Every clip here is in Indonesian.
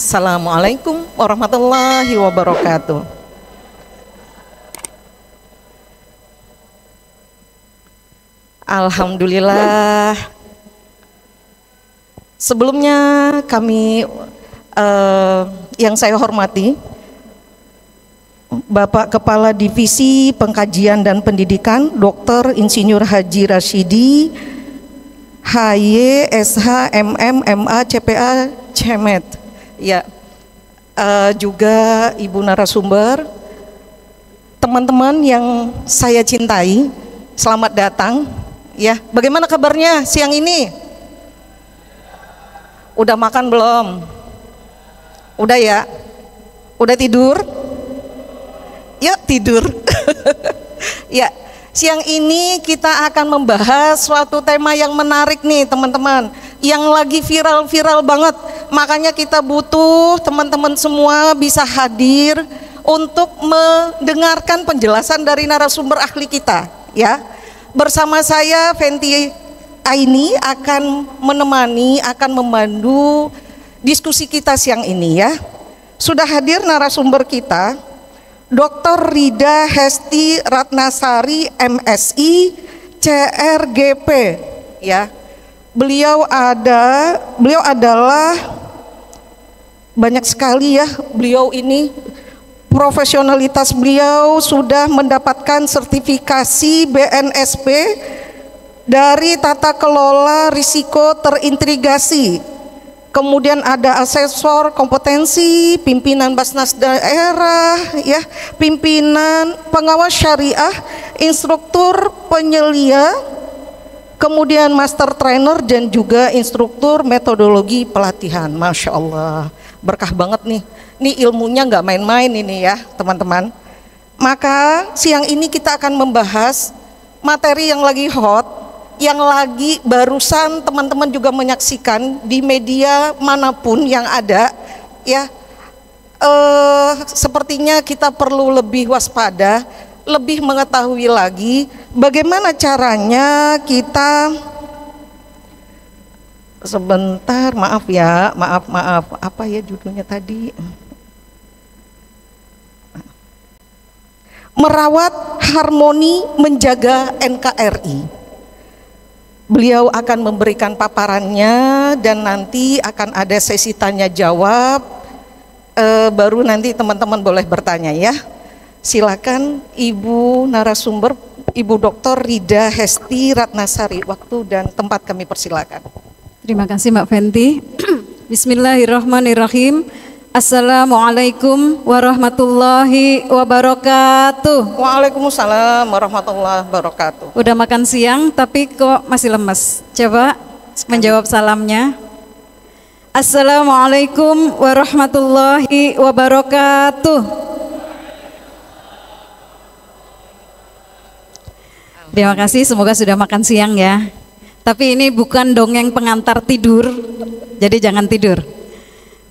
Assalamualaikum warahmatullahi wabarakatuh. Alhamdulillah. Sebelumnya kami yang saya hormati Bapak Kepala Divisi Pengkajian dan Pendidikan Dr. Insinyur Haji Rashidi HY SH MM MA CPA Cemet, ya, juga Ibu narasumber, teman-teman yang saya cintai, selamat datang. Ya, bagaimana kabarnya siang ini? Udah makan belum? Udah ya? Udah tidur? Yuk tidur. Ya, siang ini kita akan membahas suatu tema yang menarik nih teman-teman, yang lagi viral-viral banget. Makanya kita butuh teman-teman semua bisa hadir untuk mendengarkan penjelasan dari narasumber ahli kita, ya. Bersama saya Fenty Aini akan menemani, akan memandu diskusi kita siang ini, ya. Sudah hadir narasumber kita Dr. Rida Hesti Ratnasari MSI CRGP, ya. Beliau adalah banyak sekali, ya. Beliau ini profesionalitas beliau sudah mendapatkan sertifikasi BNSP dari tata kelola risiko terintegrasi. Kemudian ada asesor kompetensi, pimpinan Basnas daerah, ya, pimpinan pengawas syariah, instruktur penyelia, kemudian master trainer dan juga instruktur metodologi pelatihan. Masya Allah, berkah banget nih. Ini ilmunya nggak main-main ini, ya teman-teman. Maka siang ini kita akan membahas materi yang lagi hot, yang lagi barusan teman-teman juga menyaksikan di media manapun yang ada, ya. Sepertinya kita perlu lebih waspada, lebih mengetahui lagi bagaimana caranya kita, sebentar, maaf ya, maaf, apa ya judulnya tadi? Merawat harmoni menjaga NKRI. Beliau akan memberikan paparannya dan nanti akan ada sesi tanya jawab, baru nanti teman-teman boleh bertanya, ya. Silakan Ibu narasumber, Ibu Dr. Rida Hesti Ratnasari, waktu dan tempat kami persilakan. Terima kasih Mbak Fenty. Bismillahirrahmanirrahim. Assalamualaikum warahmatullahi wabarakatuh. Waalaikumsalam warahmatullahi wabarakatuh. Udah makan siang tapi kok masih lemes? Coba menjawab salamnya. Assalamualaikum warahmatullahi wabarakatuh. Terima kasih, semoga sudah makan siang, ya. Tapi ini bukan dongeng pengantar tidur, jadi jangan tidur.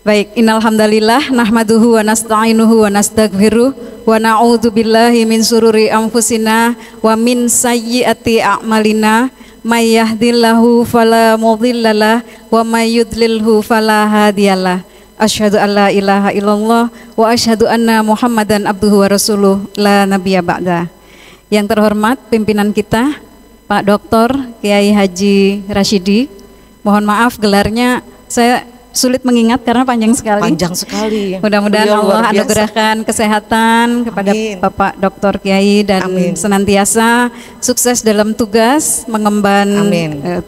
Baik, innalhamdalillah nahmaduhu wa nasta'inuhu wa nastaghfiruh wa na'udzu billahi min sururi anfusina wa min sayyiati a'malina may yahdihillahu fala mudhillalah wa may yudlilhu fala hadiyalah. Asyhadu an la ilaha illallah wa asyhadu anna Muhammadan abduhu wa rasuluh la nabiyya ba'da. Yang terhormat pimpinan kita Pak Dr. Kiai Haji Rashidi, mohon maaf gelarnya saya sulit mengingat karena panjang sekali. Panjang sekali. Mudah-mudahan Allah anugerahkan kesehatan kepada Amin. Bapak Dr. Kiai dan Amin. Senantiasa sukses dalam tugas mengemban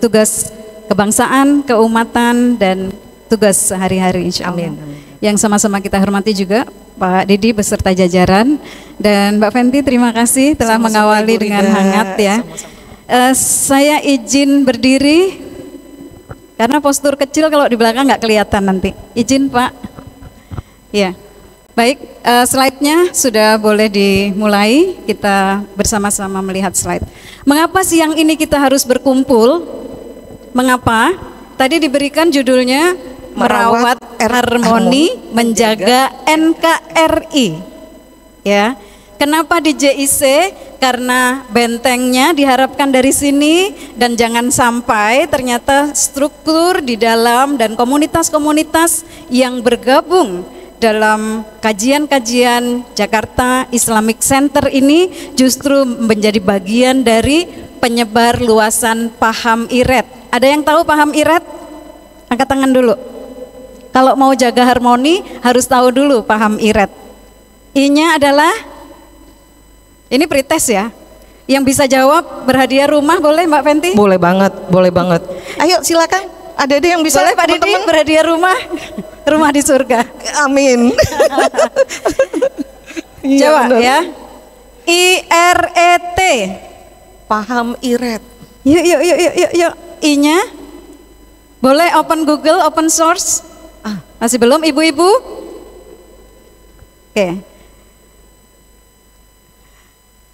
tugas kebangsaan, keumatan dan tugas sehari-hari insya Allah. Amin. Yang sama-sama kita hormati juga Pak Didi beserta jajaran dan Mbak Fenty, terima kasih telah sama-sama mengawali dengan hangat, ya. Saya izin berdiri karena postur kecil kalau di belakang nggak kelihatan nanti. Izin Pak. Ya, baik. Slide-nya sudah boleh dimulai. Kita bersama-sama melihat slide. Mengapa siang ini kita harus berkumpul? Mengapa? Tadi diberikan judulnya merawat harmoni menjaga NKRI. Ya, Kenapa di JIC? Karena bentengnya diharapkan dari sini, dan jangan sampai ternyata struktur di dalam dan komunitas-komunitas yang bergabung dalam kajian-kajian Jakarta Islamic Center ini justru menjadi bagian dari penyebar luasan paham IRET. Ada yang tahu paham IRET? Angkat tangan dulu. Kalau mau jaga harmoni harus tahu dulu paham IRET. I-nya adalah, ini pretest ya. Yang bisa jawab berhadiah rumah, boleh Mbak Fenty? Boleh banget, boleh banget. Ayo silakan. Ada yang bisa? Boleh Pak Didi berhadiah rumah, rumah di surga. Amin. Coba ya. IRET. Paham IRET. Yuk. I-nya boleh open Google, open source. Masih belum ibu-ibu? Oke.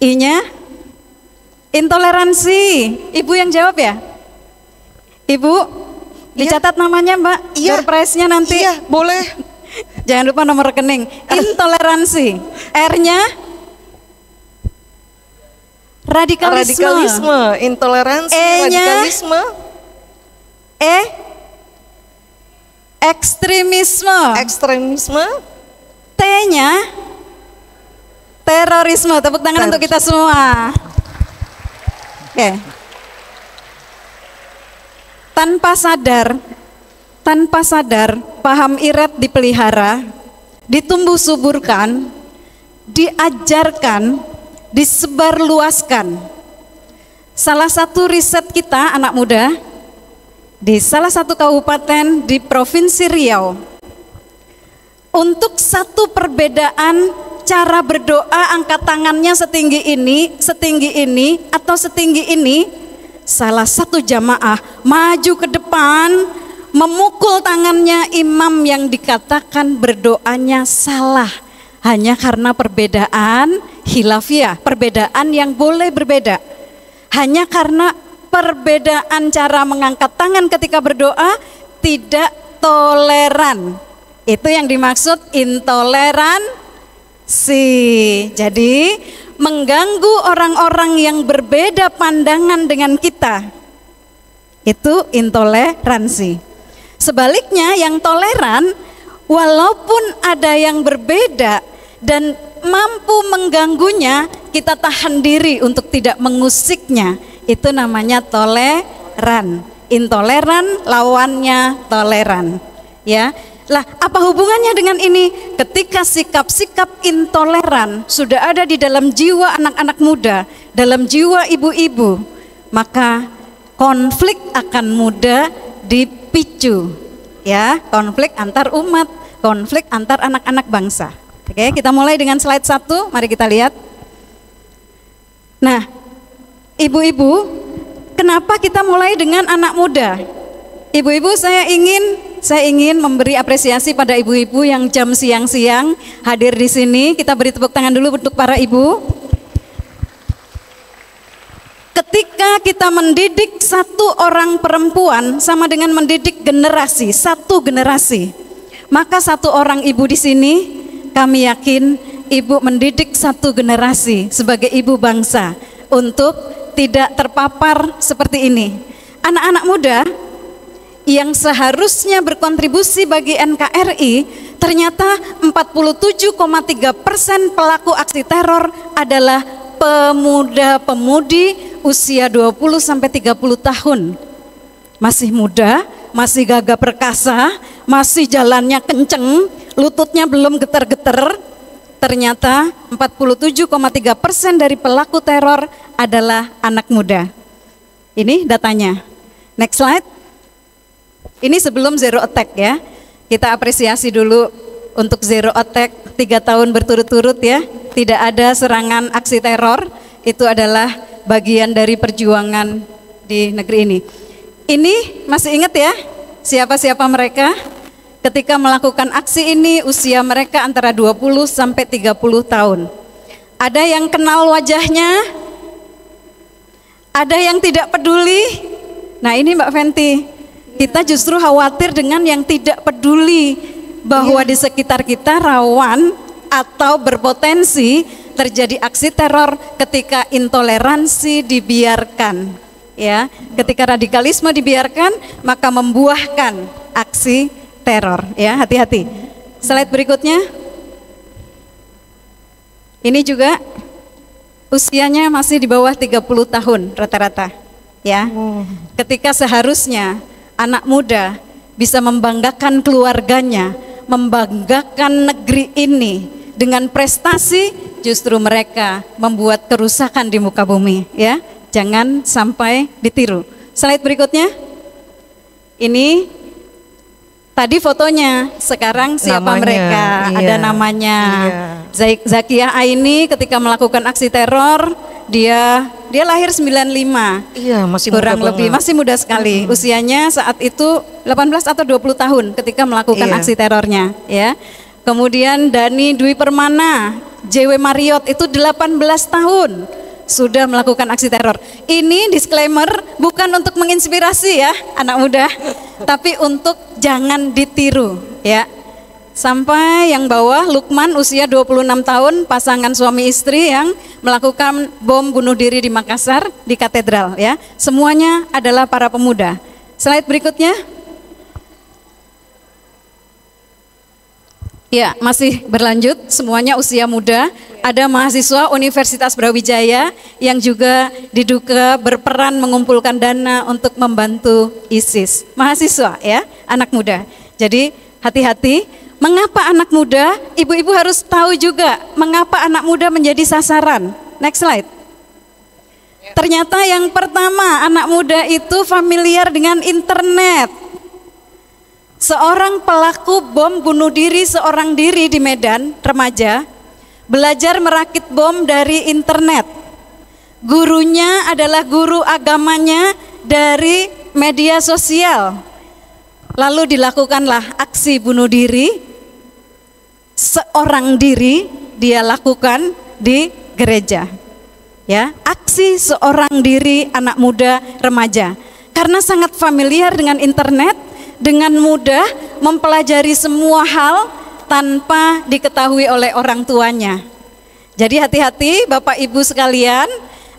I-nya intoleransi. Ibu yang jawab ya? Ibu, dicatat namanya Mbak, surprise-nya nanti. Iya, boleh. Jangan lupa nomor rekening. Intoleransi. R-nya radikalisme. Intoleransi, E-nya radikalisme. Ekstremisme. T-nya terorisme. Tepuk tangan untuk kita semua. Oke. Tanpa sadar paham IRET dipelihara, ditumbuh suburkan, diajarkan, disebarluaskan. Salah satu riset kita anak muda di salah satu kabupaten di Provinsi Riau, untuk satu perbedaan cara berdoa, angkat tangannya setinggi ini atau setinggi ini, salah satu jamaah maju ke depan, memukul tangannya imam yang dikatakan berdoanya salah, hanya karena perbedaan khilafiyah, perbedaan yang boleh berbeda, hanya karena perbedaan cara mengangkat tangan ketika berdoa tidak toleran. Itu yang dimaksud intoleransi. Jadi mengganggu orang-orang yang berbeda pandangan dengan kita, itu intoleransi. Sebaliknya yang toleran, walaupun ada yang berbeda dan mampu mengganggunya, kita tahan diri untuk tidak mengusiknya. Itu namanya toleran. Intoleran lawannya toleran. Ya. Lah, apa hubungannya dengan ini? Ketika sikap-sikap intoleran sudah ada di dalam jiwa anak-anak muda, dalam jiwa ibu-ibu, maka konflik akan mudah dipicu. Ya, konflik antar umat, konflik antar anak-anak bangsa. Oke, kita mulai dengan slide 1, mari kita lihat. Nah, ibu-ibu, kenapa kita mulai dengan anak muda? Ibu-ibu, saya ingin memberi apresiasi pada ibu-ibu yang jam siang-siang hadir di sini. Kita beri tepuk tangan dulu untuk para ibu. Ketika kita mendidik satu orang perempuan sama dengan mendidik generasi, satu generasi, maka satu orang ibu di sini, kami yakin ibu mendidik satu generasi sebagai ibu bangsa untuk tidak terpapar seperti ini. Anak-anak muda yang seharusnya berkontribusi bagi NKRI, ternyata 47,3% pelaku aksi teror adalah pemuda-pemudi usia 20-30 tahun. Masih muda, masih gagah perkasa, masih jalannya kenceng, lututnya belum getar-getar. Ternyata 47,3% dari pelaku teror adalah anak muda. Ini datanya. Next slide. Ini sebelum zero attack ya. Kita apresiasi dulu untuk zero attack 3 tahun berturut-turut ya. Tidak ada serangan aksi teror. Itu adalah bagian dari perjuangan di negeri ini. Ini masih ingat ya siapa-siapa mereka? Ketika melakukan aksi ini usia mereka antara 20 sampai 30 tahun. Ada yang kenal wajahnya? Ada yang tidak peduli? Nah, ini Mbak Fenty, kita justru khawatir dengan yang tidak peduli bahwa di sekitar kita rawan atau berpotensi terjadi aksi teror ketika intoleransi dibiarkan. Ya, ketika radikalisme dibiarkan, maka membuahkan aksi teror. Ya, hati-hati. Slide berikutnya. Ini juga usianya masih di bawah 30 tahun rata-rata. Ya, ketika seharusnya anak muda bisa membanggakan keluarganya, membanggakan negeri ini dengan prestasi, justru mereka membuat kerusakan di muka bumi. Ya, jangan sampai ditiru. Slide berikutnya. Ini tadi fotonya, sekarang siapa namanya, mereka? Iya, ada namanya. Iya. Zakiah Aini ketika melakukan aksi teror, dia lahir 95. Iya, masih kurang muda lebih, masih muda sekali. Usianya saat itu 18 atau 20 tahun ketika melakukan aksi terornya, ya. Kemudian Dani Dwi Permana, JW Mariot itu 18 tahun sudah melakukan aksi teror. Ini disclaimer bukan untuk menginspirasi ya anak muda, tapi untuk jangan ditiru ya. Sampai yang bawah Lukman usia 26 tahun, pasangan suami istri yang melakukan bom bunuh diri di Makassar di katedral ya. Semuanya adalah para pemuda. Slide berikutnya. Ya, masih berlanjut, semuanya usia muda. Ada mahasiswa Universitas Brawijaya yang juga diduga berperan mengumpulkan dana untuk membantu ISIS. Mahasiswa ya, anak muda. Jadi hati-hati, mengapa anak muda? Ibu-ibu harus tahu juga mengapa anak muda menjadi sasaran. Next slide. Ternyata yang pertama, anak muda itu familiar dengan internet. Seorang pelaku bom bunuh diri seorang diri di Medan, remaja, belajar merakit bom dari internet. Gurunya adalah guru agamanya dari media sosial. Lalu dilakukanlah aksi bunuh diri, seorang diri dia lakukan di gereja. Ya, aksi seorang diri anak muda remaja. Karena sangat familiar dengan internet, dengan mudah mempelajari semua hal tanpa diketahui oleh orang tuanya. Jadi hati-hati Bapak Ibu sekalian,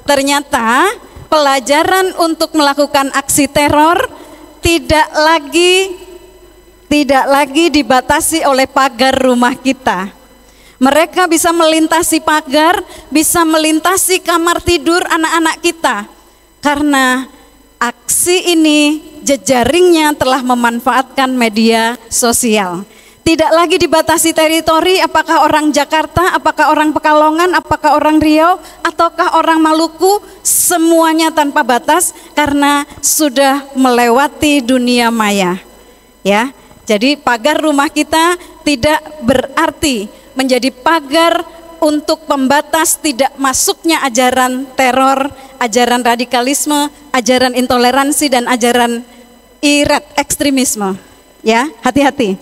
ternyata pelajaran untuk melakukan aksi teror tidak lagi dibatasi oleh pagar rumah kita. Mereka bisa melintasi pagar, bisa melintasi kamar tidur anak-anak kita. Karena aksi ini jejaringnya telah memanfaatkan media sosial. Tidak lagi dibatasi teritori, apakah orang Jakarta, apakah orang Pekalongan, apakah orang Riau, ataukah orang Maluku, semuanya tanpa batas karena sudah melewati dunia maya. Ya, jadi pagar rumah kita tidak berarti menjadi pagar untuk pembatas tidak masuknya ajaran teror, ajaran radikalisme, ajaran intoleransi dan ajaran ekstremisme. Ya, hati-hati.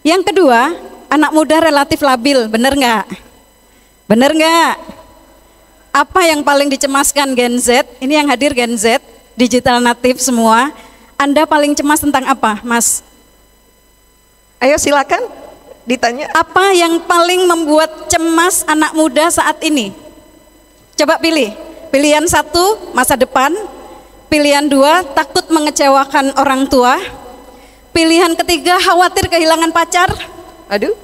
Yang kedua, anak muda relatif labil, benar nggak? Benar nggak? Apa yang paling dicemaskan Gen Z? Ini yang hadir Gen Z, digital native semua. Anda paling cemas tentang apa, Mas? Ayo silakan ditanya. Apa yang paling membuat cemas anak muda saat ini? Coba pilih. Pilihan 1, masa depan. Pilihan 2, takut mengecewakan orang tua. Pilihan ketiga, khawatir kehilangan pacar. Aduh.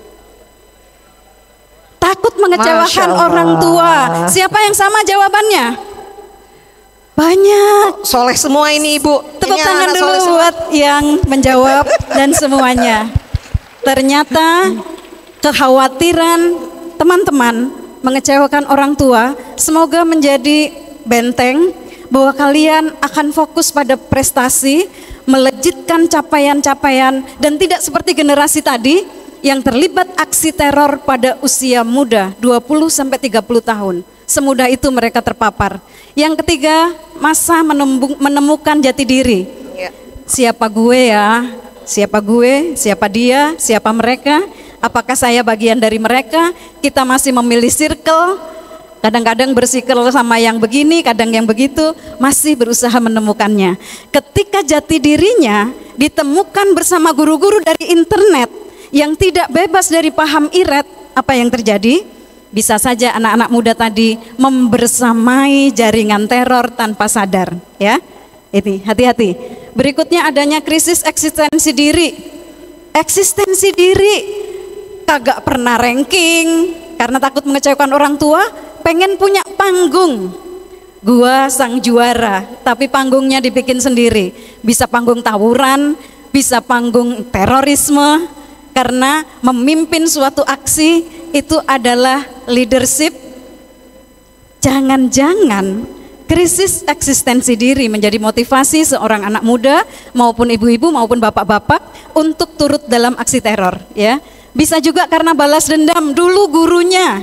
Takut mengecewakan orang tua. Siapa yang sama jawabannya? Banyak. Soleh semua ini Ibu. Tepuk tangan dulu buat yang menjawab dan semuanya. Ternyata kekhawatiran teman-teman mengecewakan orang tua semoga menjadi benteng bahwa kalian akan fokus pada prestasi, melejitkan capaian-capaian, dan tidak seperti generasi tadi yang terlibat aksi teror pada usia muda 20-30 tahun. Semudah itu mereka terpapar. Yang ketiga, masa menemukan jati diri. Siapa gue ya? Siapa gue? Siapa dia? Siapa mereka? Apakah saya bagian dari mereka? Kita masih memilih circle. Kadang-kadang bersirkel sama yang begini, kadang yang begitu, masih berusaha menemukannya. Ketika jati dirinya ditemukan bersama guru-guru dari internet yang tidak bebas dari paham iret, apa yang terjadi? bisa saja anak-anak muda tadi membersamai jaringan teror tanpa sadar, ya. Itu hati-hati. Berikutnya adanya krisis eksistensi diri. Eksistensi diri, kagak pernah ranking karena takut mengecewakan orang tua, pengen punya panggung. Gua sang juara, tapi panggungnya dibikin sendiri. Bisa panggung tawuran, bisa panggung terorisme, karena memimpin suatu aksi itu adalah leadership. Jangan-jangan krisis eksistensi diri menjadi motivasi seorang anak muda maupun ibu-ibu maupun bapak-bapak untuk turut dalam aksi teror, ya. Bisa juga karena balas dendam, dulu gurunya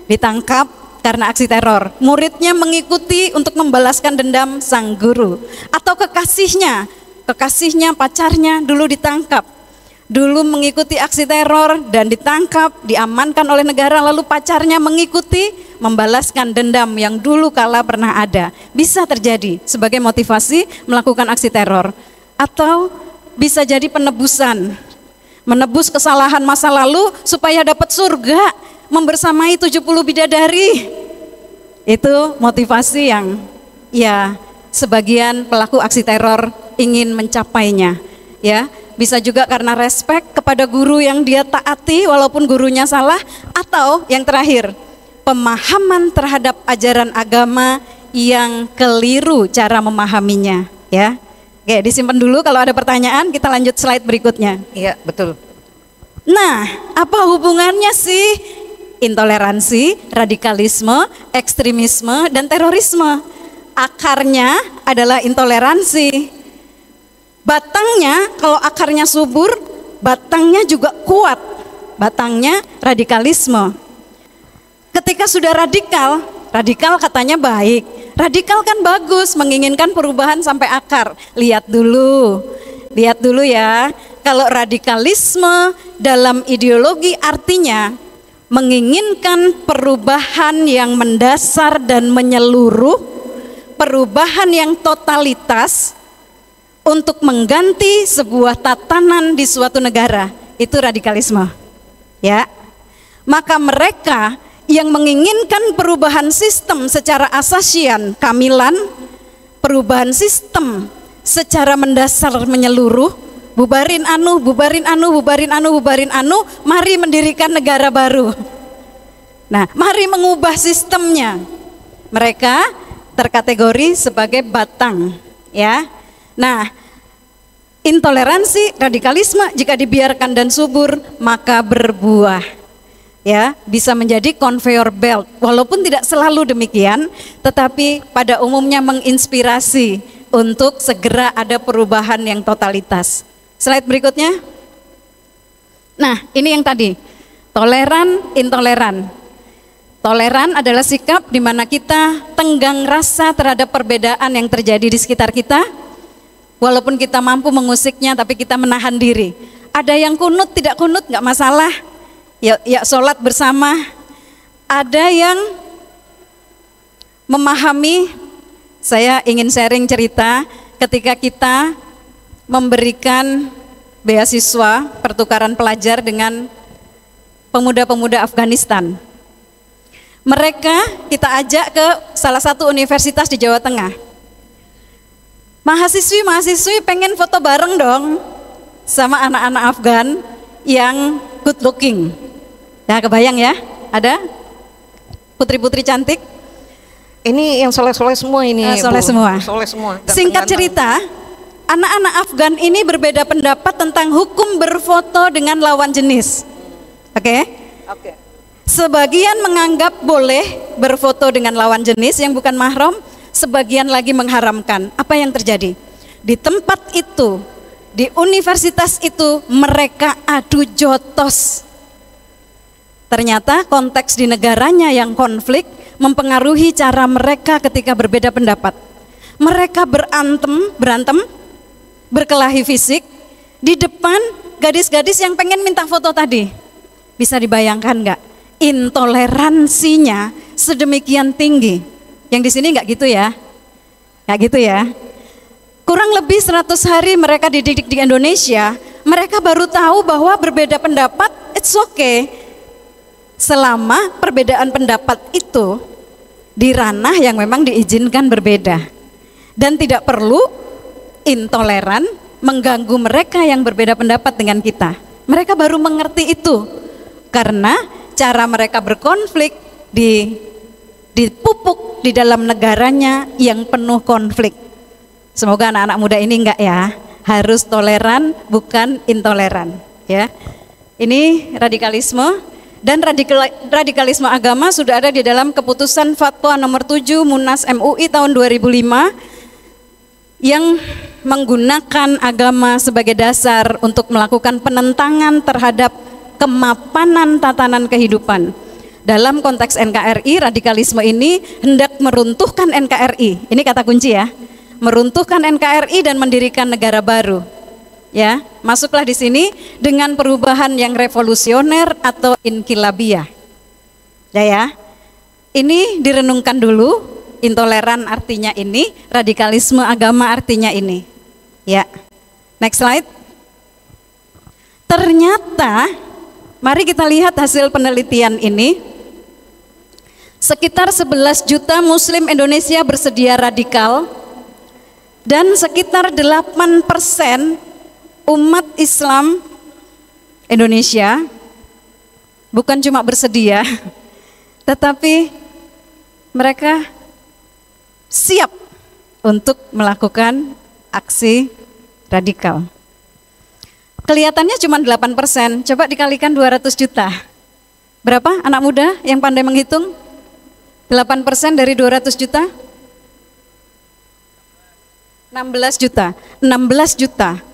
ditangkap karena aksi teror, muridnya mengikuti untuk membalaskan dendam sang guru, atau kekasihnya, pacarnya dulu ditangkap, dulu mengikuti aksi teror dan ditangkap, diamankan oleh negara, lalu pacarnya mengikuti membalaskan dendam yang dulu kala pernah ada. Bisa terjadi sebagai motivasi melakukan aksi teror, atau bisa jadi penebusan, menebus kesalahan masa lalu supaya dapat surga, membersamai 70 bidadari. Itu motivasi yang ya sebagian pelaku aksi teror ingin mencapainya, ya. Bisa juga karena respek kepada guru yang dia taati walaupun gurunya salah, atau yang terakhir, pemahaman terhadap ajaran agama yang keliru cara memahaminya, ya. Oke, disimpan dulu, kalau ada pertanyaan kita lanjut slide berikutnya. Iya, betul. Nah, apa hubungannya sih intoleransi, radikalisme, ekstremisme, dan terorisme? Akarnya adalah intoleransi. Batangnya, kalau akarnya subur, batangnya juga kuat. Batangnya radikalisme. Ketika sudah radikal, radikal katanya baik. Radikal kan bagus, menginginkan perubahan sampai akar. Lihat dulu ya. Kalau radikalisme dalam ideologi artinya menginginkan perubahan yang mendasar dan menyeluruh, perubahan yang totalitas untuk mengganti sebuah tatanan di suatu negara, itu radikalisme, ya. Maka mereka yang menginginkan perubahan sistem secara asasian, kamilan, perubahan sistem secara mendasar menyeluruh, bubarin anu, mari mendirikan negara baru. Nah, mari mengubah sistemnya. Mereka terkategori sebagai batang, ya. Nah, intoleransi, radikalisme jika dibiarkan dan subur maka berbuah, ya, bisa menjadi conveyor belt. Walaupun tidak selalu demikian, tetapi pada umumnya menginspirasi untuk segera ada perubahan yang totalitas. Slide berikutnya. Nah, ini yang tadi, toleran, intoleran. Toleran adalah sikap di mana kita tenggang rasa terhadap perbedaan yang terjadi di sekitar kita. Walaupun kita mampu mengusiknya, tapi kita menahan diri. Ada yang kunut, tidak kunut, nggak masalah. Ya sholat bersama. Ada yang memahami. Saya ingin sharing cerita ketika kita memberikan beasiswa pertukaran pelajar dengan pemuda-pemuda Afghanistan. Mereka kita ajak ke salah satu universitas di Jawa Tengah. Mahasiswi pengen foto bareng dong sama anak-anak Afgan yang good looking. Nah, kebayang ya, ada putri-putri cantik. Ini yang soleh-soleh semua ini. Soleh semua. Soleh semua. Singkat cerita, anak-anak Afgan ini berbeda pendapat tentang hukum berfoto dengan lawan jenis. Oke? Sebagian menganggap boleh berfoto dengan lawan jenis yang bukan mahram, sebagian lagi mengharamkan. Apa yang terjadi? Di tempat itu, di universitas itu mereka adu jotos. Ternyata konteks di negaranya yang konflik mempengaruhi cara mereka ketika berbeda pendapat. Mereka berantem, berkelahi fisik di depan gadis-gadis yang pengen minta foto tadi. Bisa dibayangkan nggak? Intoleransinya sedemikian tinggi. Yang di sini nggak gitu ya? Nggak gitu ya? Kurang lebih 100 hari mereka dididik di Indonesia, mereka baru tahu bahwa berbeda pendapat, it's okay. selama perbedaan pendapat itu di ranah yang memang diizinkan berbeda, dan tidak perlu intoleran mengganggu mereka yang berbeda pendapat dengan kita. Mereka baru mengerti itu karena cara mereka berkonflik dipupuk di dalam negaranya yang penuh konflik. Semoga anak-anak muda ini enggak ya, harus toleran bukan intoleran ya. Ini radikalisme. Dan radikalisme agama sudah ada di dalam keputusan Fatwa nomor 7 Munas MUI tahun 2005 yang menggunakan agama sebagai dasar untuk melakukan penentangan terhadap kemapanan tatanan kehidupan. Dalam konteks NKRI, radikalisme ini hendak meruntuhkan NKRI. Ini kata kunci ya, meruntuhkan NKRI dan mendirikan negara baru. Ya, masuklah di sini dengan perubahan yang revolusioner atau inkilabiyah. Ya, ini direnungkan dulu. Intoleran artinya ini, radikalisme agama artinya ini. Ya, next slide. Ternyata, mari kita lihat hasil penelitian ini. Sekitar 11 juta Muslim Indonesia bersedia radikal, dan sekitar 8% umat Islam Indonesia bukan cuma bersedia, tetapi mereka siap untuk melakukan aksi radikal. Kelihatannya cuma 8%, coba dikalikan 200 juta. Berapa anak muda yang pandai menghitung? 8% dari 200 juta? 16 juta. 16 juta.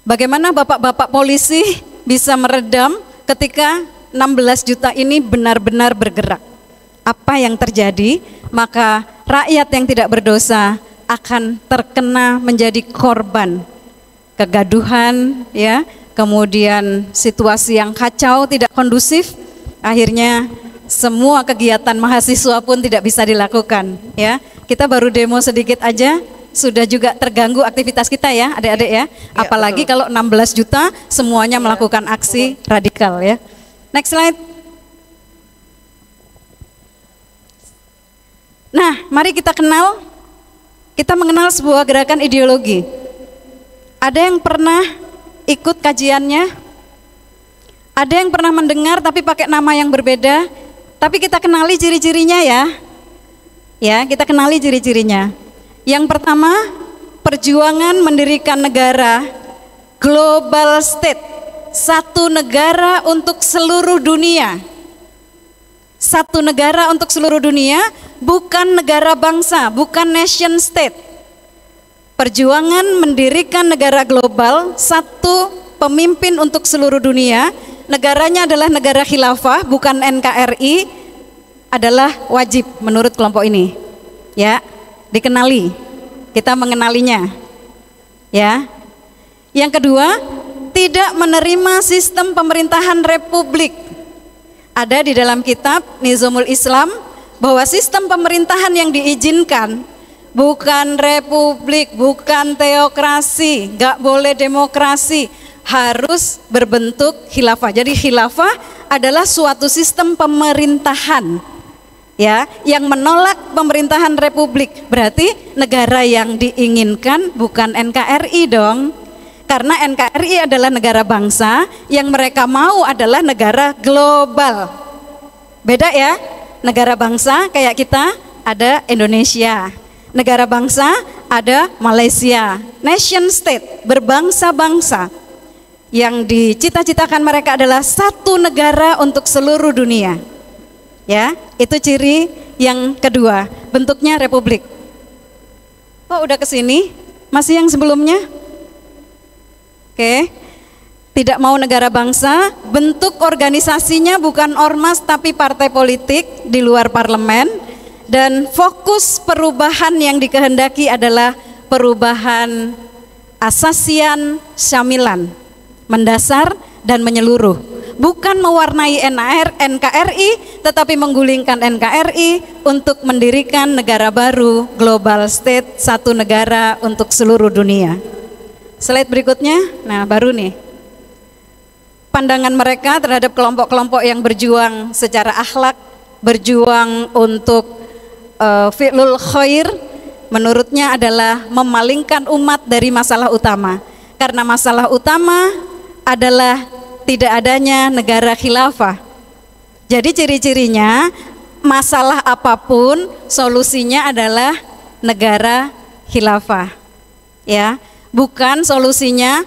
Bagaimana bapak-bapak polisi bisa meredam ketika 16 juta ini benar-benar bergerak? Apa yang terjadi? Maka rakyat yang tidak berdosa akan terkena menjadi korban kegaduhan, ya, kemudian situasi yang kacau, tidak kondusif, akhirnya semua kegiatan mahasiswa pun tidak bisa dilakukan, ya. Kita baru demo sedikit aja sudah juga terganggu aktivitas kita ya adik-adik ya, apalagi kalau 16 juta semuanya melakukan aksi radikal ya. Next slide. Nah, mari kita mengenal sebuah gerakan ideologi. Ada yang pernah ikut kajiannya? Ada yang pernah mendengar tapi pakai nama yang berbeda? Tapi kita kenali ciri-cirinya ya. Ya, kita kenali ciri-cirinya. Yang pertama, perjuangan mendirikan negara, global state, satu negara untuk seluruh dunia. Satu negara untuk seluruh dunia, bukan negara bangsa, bukan nation state. Perjuangan mendirikan negara global, satu pemimpin untuk seluruh dunia, negaranya adalah negara khilafah, bukan NKRI, adalah wajib menurut kelompok ini. Ya. Dikenali, kita mengenalinya, ya. Yang kedua, tidak menerima sistem pemerintahan republik. Ada di dalam kitab Nizamul Islam bahwa sistem pemerintahan yang diizinkan bukan republik, bukan teokrasi, nggak boleh demokrasi, harus berbentuk khilafah. Jadi khilafah adalah suatu sistem pemerintahan, ya, yang menolak pemerintahan republik. Berarti negara yang diinginkan bukan NKRI dong, karena NKRI adalah negara bangsa, yang mereka mau adalah negara global. Beda ya, negara bangsa kayak kita ada Indonesia, negara bangsa ada Malaysia, nation state, berbangsa-bangsa. Yang dicita-citakan mereka adalah satu negara untuk seluruh dunia. Ya, itu ciri yang kedua, bentuknya republik. Oh, udah kesini? Masih yang sebelumnya? Oke, tidak mau negara bangsa, bentuk organisasinya bukan ormas tapi partai politik di luar parlemen, dan fokus perubahan yang dikehendaki adalah perubahan asasian syamilan, mendasar dan menyeluruh. Bukan mewarnai NKRI, tetapi menggulingkan NKRI untuk mendirikan negara baru, global state, satu negara untuk seluruh dunia. Slide berikutnya, nah baru nih. pandangan mereka terhadap kelompok-kelompok yang berjuang secara akhlak, berjuang untuk fi'lul khair, menurutnya adalah memalingkan umat dari masalah utama. Karena masalah utama adalah tidak adanya negara khilafah. Jadi ciri-cirinya masalah apapun solusinya adalah negara khilafah. Ya, bukan solusinya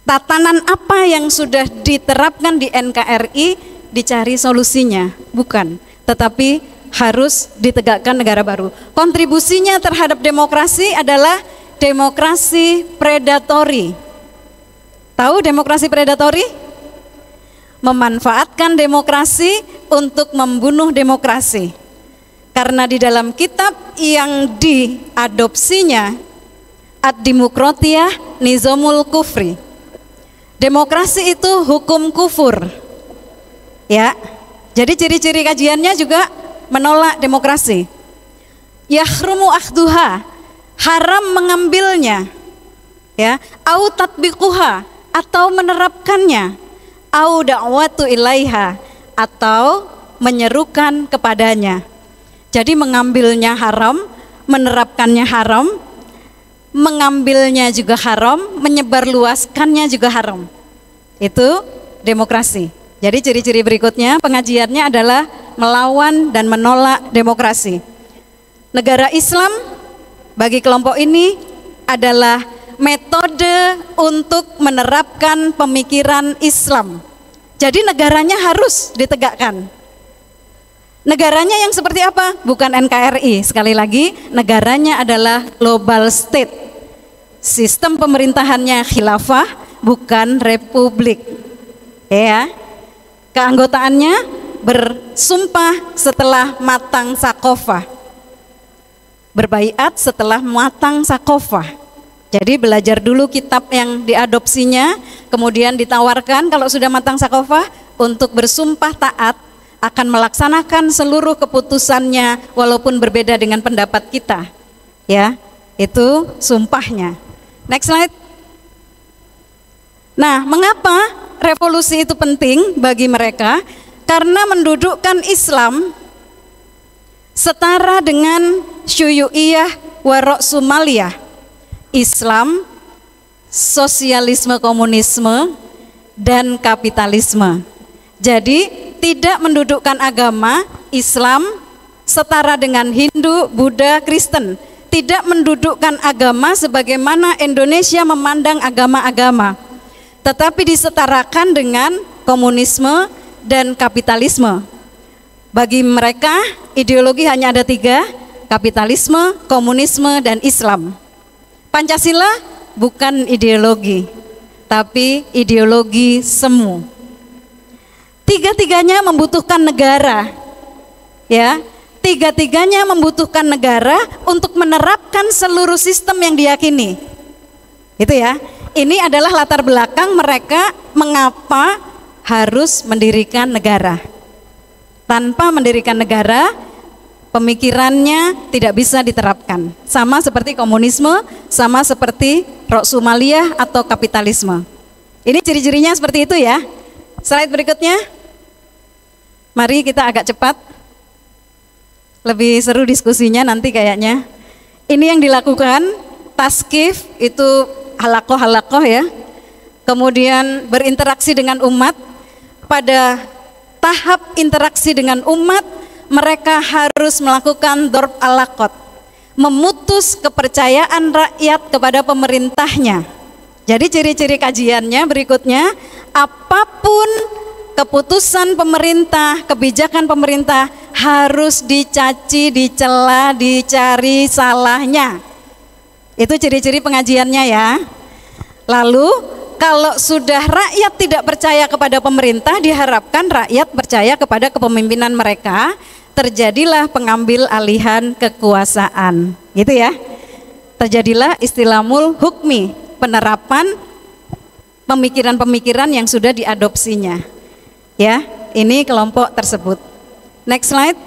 tatanan apa yang sudah diterapkan di NKRI dicari solusinya, bukan, tetapi harus ditegakkan negara baru. Kontribusinya terhadap demokrasi adalah demokrasi predatori. Tahu demokrasi predatori? Memanfaatkan demokrasi untuk membunuh demokrasi. Karena di dalam kitab yang diadopsinya Ad-Dimokratiyah Nizamul Kufri, demokrasi itu hukum kufur. Ya. Jadi ciri-ciri kajiannya juga menolak demokrasi. Yahrumu akhduha, haram mengambilnya. Ya, au tatbiquha, atau menerapkannya. Au da'watu ilaiha, atau menyerukan kepadanya. Jadi mengambilnya haram, menerapkannya haram, mengambilnya juga haram, menyebarluaskannya juga haram. Itu demokrasi. Jadi ciri-ciri berikutnya pengajiannya adalah melawan dan menolak demokrasi. Negara Islam bagi kelompok ini adalah metode untuk menerapkan pemikiran Islam. Jadi negaranya harus ditegakkan. Negaranya yang seperti apa? Bukan NKRI. Sekali lagi, negaranya adalah global state. Sistem pemerintahannya khilafah, bukan republik. Ya. Keanggotaannya bersumpah setelah matang sakofah. Berbaiat setelah matang sakofah. Jadi belajar dulu kitab yang diadopsinya, kemudian ditawarkan kalau sudah matang sakofah untuk bersumpah taat akan melaksanakan seluruh keputusannya walaupun berbeda dengan pendapat kita. Ya, itu sumpahnya. Next slide. Nah, mengapa revolusi itu penting bagi mereka? Karena mendudukkan Islam setara dengan syuyu'iyah wa ra'sumaliyah. Islam, sosialisme, komunisme, dan kapitalisme. Jadi tidak mendudukkan agama Islam setara dengan Hindu, Buddha, Kristen. Tidak mendudukkan agama sebagaimana Indonesia memandang agama-agama, tetapi disetarakan dengan komunisme dan kapitalisme. Bagi mereka ideologi hanya ada 3, kapitalisme, komunisme, dan Islam. Pancasila bukan ideologi, tapi ideologi semu. Tiga-tiganya membutuhkan negara, ya. Tiga-tiganya membutuhkan negara untuk menerapkan seluruh sistem yang diyakini. Itu ya. Ini adalah latar belakang mereka mengapa harus mendirikan negara. Tanpa mendirikan negara, pemikirannya tidak bisa diterapkan. Sama seperti komunisme, sama seperti ra'sumaliyah atau kapitalisme. Ini ciri-cirinya seperti itu ya. Slide berikutnya. Mari kita agak cepat. Lebih seru diskusinya nanti kayaknya. Ini yang dilakukan, taskif itu halakoh-halakoh ya. Kemudian berinteraksi dengan umat. Pada tahap interaksi dengan umat, mereka harus melakukan dorb alaqot, memutus kepercayaan rakyat kepada pemerintahnya. Jadi ciri-ciri kajiannya berikutnya, apapun keputusan pemerintah, kebijakan pemerintah harus dicaci, dicela, dicari salahnya. Itu ciri-ciri pengajiannya ya. Lalu kalau sudah rakyat tidak percaya kepada pemerintah, diharapkan rakyat percaya kepada kepemimpinan mereka. Terjadilah pengambil alihan kekuasaan, gitu ya. Terjadilah istilahul hukmi, penerapan pemikiran-pemikiran yang sudah diadopsinya. Ya, ini kelompok tersebut. Next slide.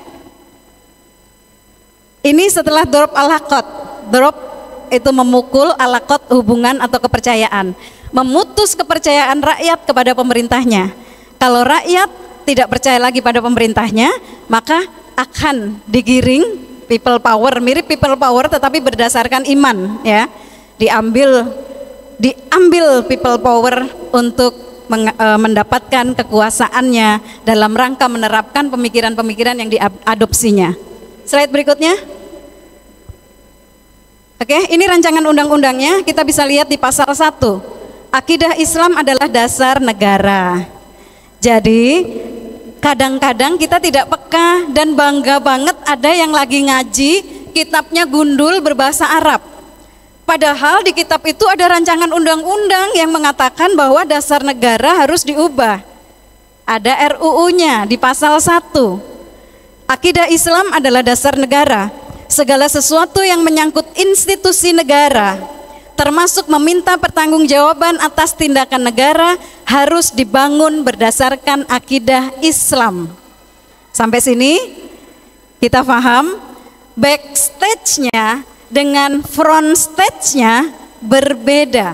Ini setelah drop alaqot. Drop itu memukul, alaqot hubungan atau kepercayaan. memutus kepercayaan rakyat kepada pemerintahnya. Kalau rakyat tidak percaya lagi pada pemerintahnya, maka akan digiring people power, mirip people power tetapi berdasarkan iman, ya. Diambil people power untuk mendapatkan kekuasaannya dalam rangka menerapkan pemikiran-pemikiran yang diadopsinya. Slide berikutnya. Oke, ini rancangan undang-undangnya, kita bisa lihat di pasal 1. Akidah Islam adalah dasar negara. Jadi kadang-kadang kita tidak peka dan bangga banget ada yang lagi ngaji kitabnya gundul berbahasa Arab. Padahal di kitab itu ada rancangan undang-undang yang mengatakan bahwa dasar negara harus diubah. Ada RUU-nya di pasal 1. Akidah Islam adalah dasar negara. Segala sesuatu yang menyangkut institusi negara, termasuk meminta pertanggungjawaban atas tindakan negara, harus dibangun berdasarkan akidah Islam. Sampai sini kita paham. Backstage-nya dengan front stage-nya berbeda.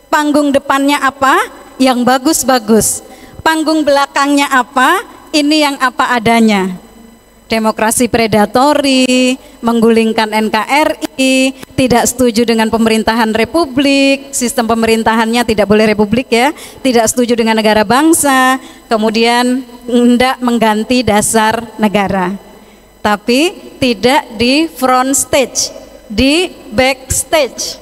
Panggung depannya apa? Yang bagus-bagus. Panggung belakangnya apa? Ini yang apa adanya. Demokrasi predatori, menggulingkan NKRI, tidak setuju dengan pemerintahan republik, sistem pemerintahannya tidak boleh republik ya, tidak setuju dengan negara bangsa, kemudian hendak mengganti dasar negara. Tapi tidak di front stage, di backstage,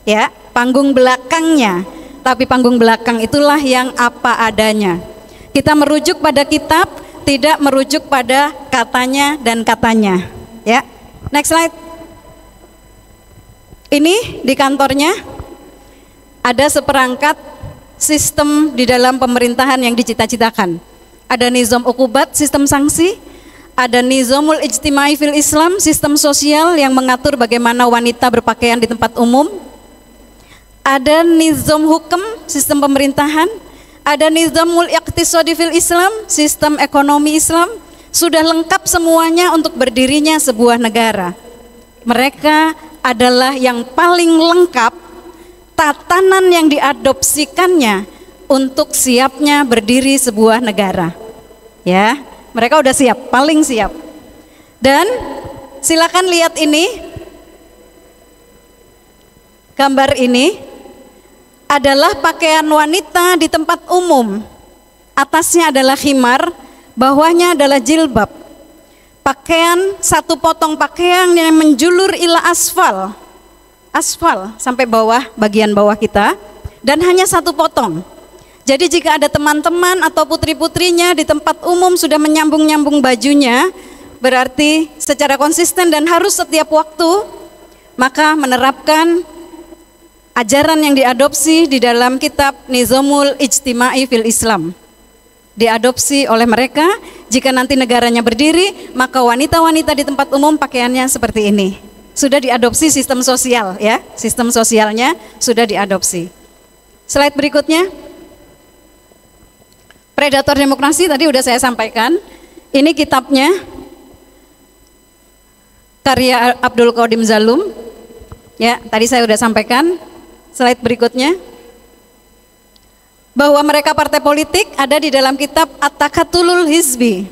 ya, panggung belakangnya. Tapi panggung belakang itulah yang apa adanya. Kita merujuk pada kitab, tidak merujuk pada katanya dan katanya, ya. Next slide. Ini di kantornya ada seperangkat sistem di dalam pemerintahan yang dicita-citakan. Ada nizam ukubat, sistem sanksi. Ada nizamul ijtimai fil Islam, sistem sosial yang mengatur bagaimana wanita berpakaian di tempat umum. Ada nizam hukum, sistem pemerintahan. Ada nizamul iqtisadi fil Islam, sistem ekonomi Islam. Sudah lengkap semuanya untuk berdirinya sebuah negara. Mereka adalah yang paling lengkap tatanan yang diadopsikannya untuk siapnya berdiri sebuah negara. Ya, mereka udah siap, paling siap. Dan silakan lihat ini. Gambar ini adalah pakaian wanita di tempat umum. Atasnya adalah khimar, bawahnya adalah jilbab. Pakaian, satu potong pakaian yang menjulur ila asfal. Asfal sampai bawah, bagian bawah kita. Dan hanya satu potong. Jadi jika ada teman-teman atau putri-putrinya di tempat umum sudah menyambung-nyambung bajunya, berarti secara konsisten dan harus setiap waktu, maka menerapkan ajaran yang diadopsi di dalam kitab Nizamul Ijtimai fil Islam. Diadopsi oleh mereka, jika nanti negaranya berdiri, maka wanita-wanita di tempat umum pakaiannya seperti ini. Sudah diadopsi sistem sosial, ya. Sistem sosialnya sudah diadopsi. Slide berikutnya. Predator demokrasi tadi udah saya sampaikan. Ini kitabnya karya Abdul Qadim Zalum. Ya, tadi saya udah sampaikan. Slide berikutnya. Bahwa mereka partai politik ada di dalam kitab At-Takatulul Hizbi.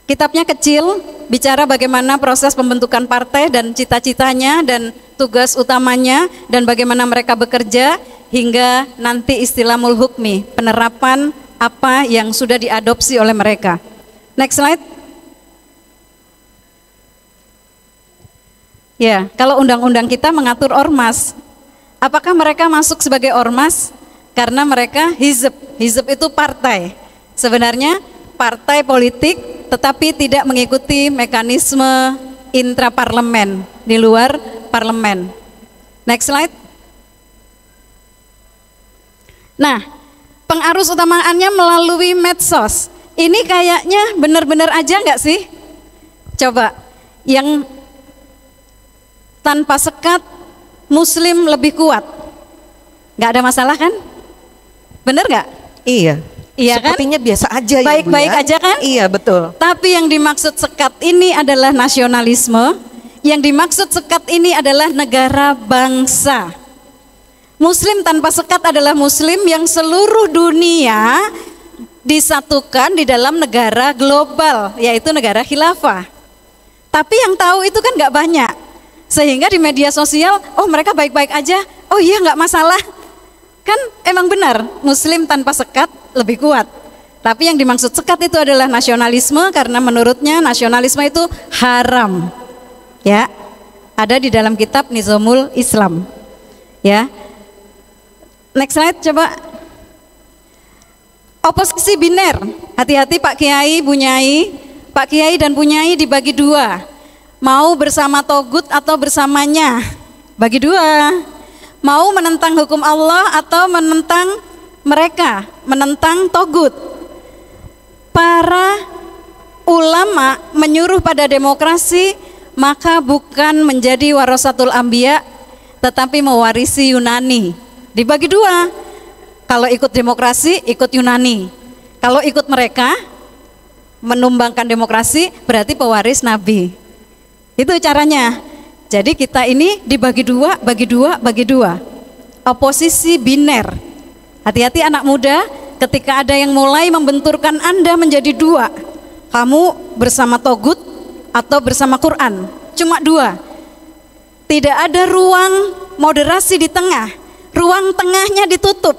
Kitabnya kecil, bicara bagaimana proses pembentukan partai dan cita-citanya dan tugas utamanya dan bagaimana mereka bekerja hingga nanti istilahul hukmi, penerapan apa yang sudah diadopsi oleh mereka. Next slide. Ya, kalau undang-undang kita mengatur ormas. Apakah mereka masuk sebagai ormas? Karena mereka hizb. Hizb itu partai. Sebenarnya partai politik tetapi tidak mengikuti mekanisme intraparlemen, di luar parlemen. Next slide. Nah, pengarus utamaannya melalui medsos. Ini kayaknya benar-benar aja nggak sih? Coba, yang tanpa sekat Muslim lebih kuat, nggak ada masalah kan? Bener nggak? Iya. Iya kan? Sepertinya biasa aja ya. Baik-baik ya? aja kan? Iya betul. Tapi yang dimaksud sekat ini adalah nasionalisme. Yang dimaksud sekat ini adalah negara bangsa. Muslim tanpa sekat adalah Muslim yang seluruh dunia disatukan di dalam negara global, yaitu negara khilafah. Tapi yang tahu itu kan nggak banyak, sehingga di media sosial, oh mereka baik-baik aja, oh iya nggak masalah. Kan emang benar, Muslim tanpa sekat lebih kuat. Tapi yang dimaksud sekat itu adalah nasionalisme, karena menurutnya nasionalisme itu haram. Ya, ada di dalam kitab Nizamul Islam. Ya, next slide coba. Oposisi biner, hati-hati Pak Kiai, Bu Nyai. Pak Kiai dan Bu Nyai dibagi dua, mau bersama Togut atau bersamanya, bagi dua. Mau menentang hukum Allah atau menentang mereka, menentang Togut. Para ulama menyuruh pada demokrasi, maka bukan menjadi warasatul anbiya, tetapi mewarisi Yunani. Dibagi dua, kalau ikut demokrasi ikut Yunani, kalau ikut mereka menumbangkan demokrasi berarti pewaris Nabi. Itu caranya. Jadi kita ini dibagi dua, bagi dua, bagi dua. Oposisi biner. Hati-hati anak muda, ketika ada yang mulai membenturkan Anda menjadi dua, kamu bersama Togut atau bersama Quran, cuma dua. Tidak ada ruang moderasi di tengah. Ruang tengahnya ditutup.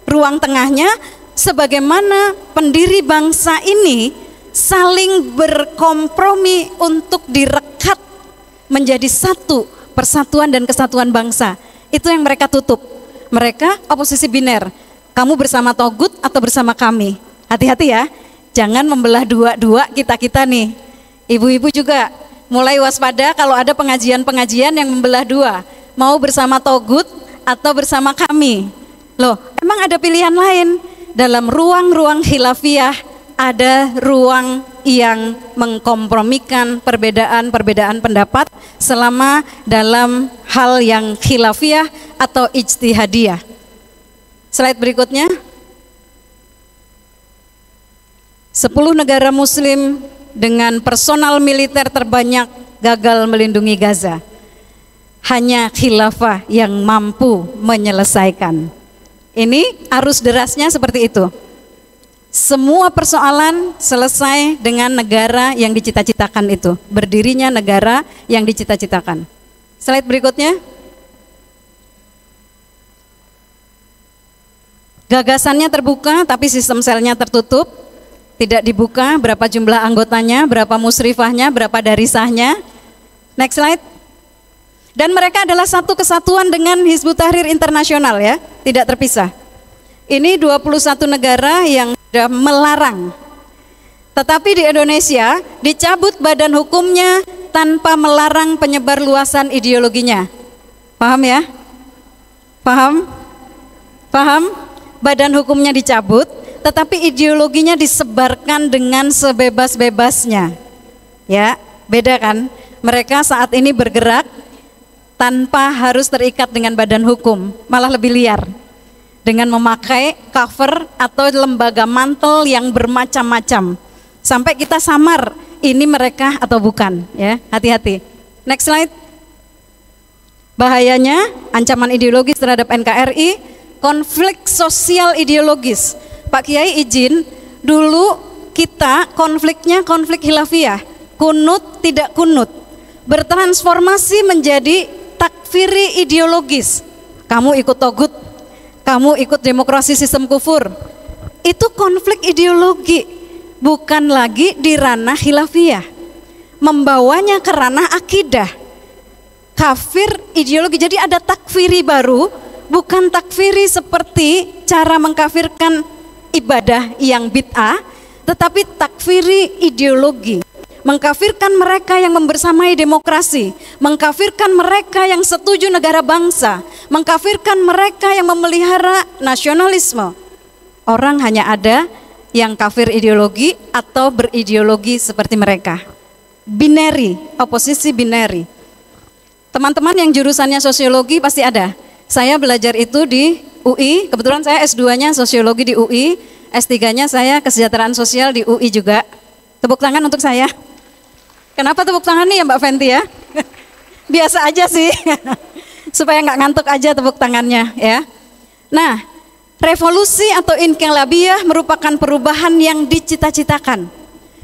Ruang tengahnya sebagaimana pendiri bangsa ini saling berkompromi untuk direkat menjadi satu persatuan dan kesatuan bangsa. Itu yang mereka tutup. Mereka oposisi biner. Kamu bersama Togut atau bersama kami. Hati-hati ya, jangan membelah dua-dua kita-kita nih. Ibu-ibu juga mulai waspada kalau ada pengajian-pengajian yang membelah dua. Mau bersama Togut atau bersama kami. Loh, emang ada pilihan lain? Dalam ruang-ruang khilafiyah ada ruang yang mengkompromikan perbedaan-perbedaan pendapat selama dalam hal yang khilafiyah atau ijtihadiyah. Slide berikutnya. 10 negara muslim dengan personal militer terbanyak gagal melindungi Gaza. Hanya khilafah yang mampu menyelesaikan. Ini arus derasnya seperti itu. Semua persoalan selesai dengan negara yang dicita-citakan itu. Berdirinya negara yang dicita-citakan. Slide berikutnya. Gagasannya terbuka tapi sistem selnya tertutup. Tidak dibuka berapa jumlah anggotanya, berapa musrifahnya, berapa darisahnya. Next slide. Dan mereka adalah satu kesatuan dengan Hizbut Tahrir Internasional ya, tidak terpisah. Ini 21 negara yang sudah melarang. Tetapi di Indonesia dicabut badan hukumnya tanpa melarang penyebar luasan ideologinya. Paham ya? Paham? Paham? Badan hukumnya dicabut, tetapi ideologinya disebarkan dengan sebebas-bebasnya. Ya, beda kan? Mereka saat ini bergerak tanpa harus terikat dengan badan hukum, malah lebih liar dengan memakai cover atau lembaga mantel yang bermacam-macam sampai kita samar ini mereka atau bukan ya. Hati-hati. Next slide. Bahayanya ancaman ideologis terhadap NKRI, konflik sosial ideologis. Pak Kiai izin, dulu kita konfliknya konflik khilafiyah, kunut tidak kunut, bertransformasi menjadi takfiri ideologis. Kamu ikut Togut, kamu ikut demokrasi sistem kufur. Itu konflik ideologi, bukan lagi di ranah khilafiyah. Membawanya ke ranah akidah. Kafir ideologi. Jadi ada takfiri baru, bukan takfiri seperti cara mengkafirkan ibadah yang bid'ah, tetapi takfiri ideologi. Mengkafirkan mereka yang membersamai demokrasi, mengkafirkan mereka yang setuju negara bangsa, mengkafirkan mereka yang memelihara nasionalisme. Orang hanya ada yang kafir ideologi atau berideologi seperti mereka. Binary, oposisi binary. Teman-teman yang jurusannya sosiologi pasti ada. Saya belajar itu di UI, kebetulan saya S2-nya sosiologi di UI, S3-nya saya kesejahteraan sosial di UI juga. Tepuk tangan untuk saya. Kenapa tepuk tangan nih ya Mbak Fenty ya? Biasa aja sih. supaya nggak ngantuk aja tepuk tangannya ya. Nah, revolusi atau inqilabiyah merupakan perubahan yang dicita-citakan.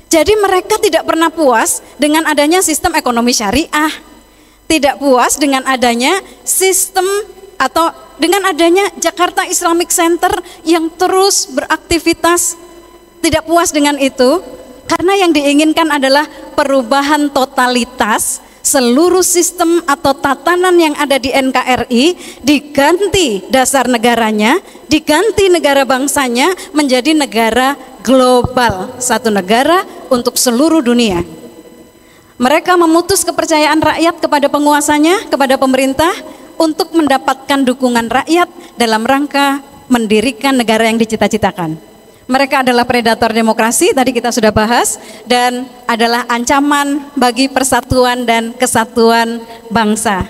Jadi mereka tidak pernah puas dengan adanya sistem ekonomi syariah, tidak puas dengan adanya sistem atau dengan adanya Jakarta Islamic Center yang terus beraktivitas. Tidak puas dengan itu, karena yang diinginkan adalah perubahan totalitas. Seluruh sistem atau tatanan yang ada di NKRI diganti dasar negaranya, diganti negara bangsanya menjadi negara global, satu negara untuk seluruh dunia. Mereka memutus kepercayaan rakyat kepada penguasanya, kepada pemerintah, untuk mendapatkan dukungan rakyat dalam rangka mendirikan negara yang dicita-citakan. Mereka adalah predator demokrasi, tadi kita sudah bahas, dan adalah ancaman bagi persatuan dan kesatuan bangsa.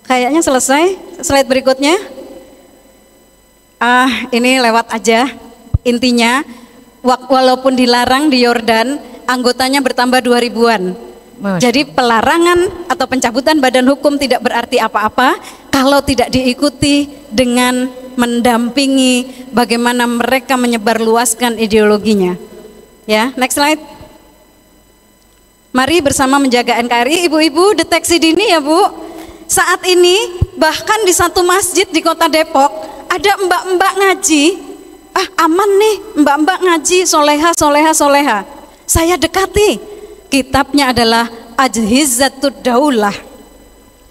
Kayaknya selesai. Slide berikutnya. Ini lewat aja. Intinya, walaupun dilarang di Yordan, anggotanya bertambah 2000-an. Jadi pelarangan atau pencabutan badan hukum tidak berarti apa-apa kalau tidak diikuti dengan mendampingi bagaimana mereka menyebarluaskan ideologinya. Ya, next slide. Mari bersama menjaga NKRI. Ibu-ibu, deteksi dini ya Bu. Saat ini bahkan di satu masjid di Kota Depok ada mbak-mbak ngaji. Aman nih, mbak-mbak ngaji, soleha. Saya dekati. Kitabnya adalah Ajhizatud Daulah,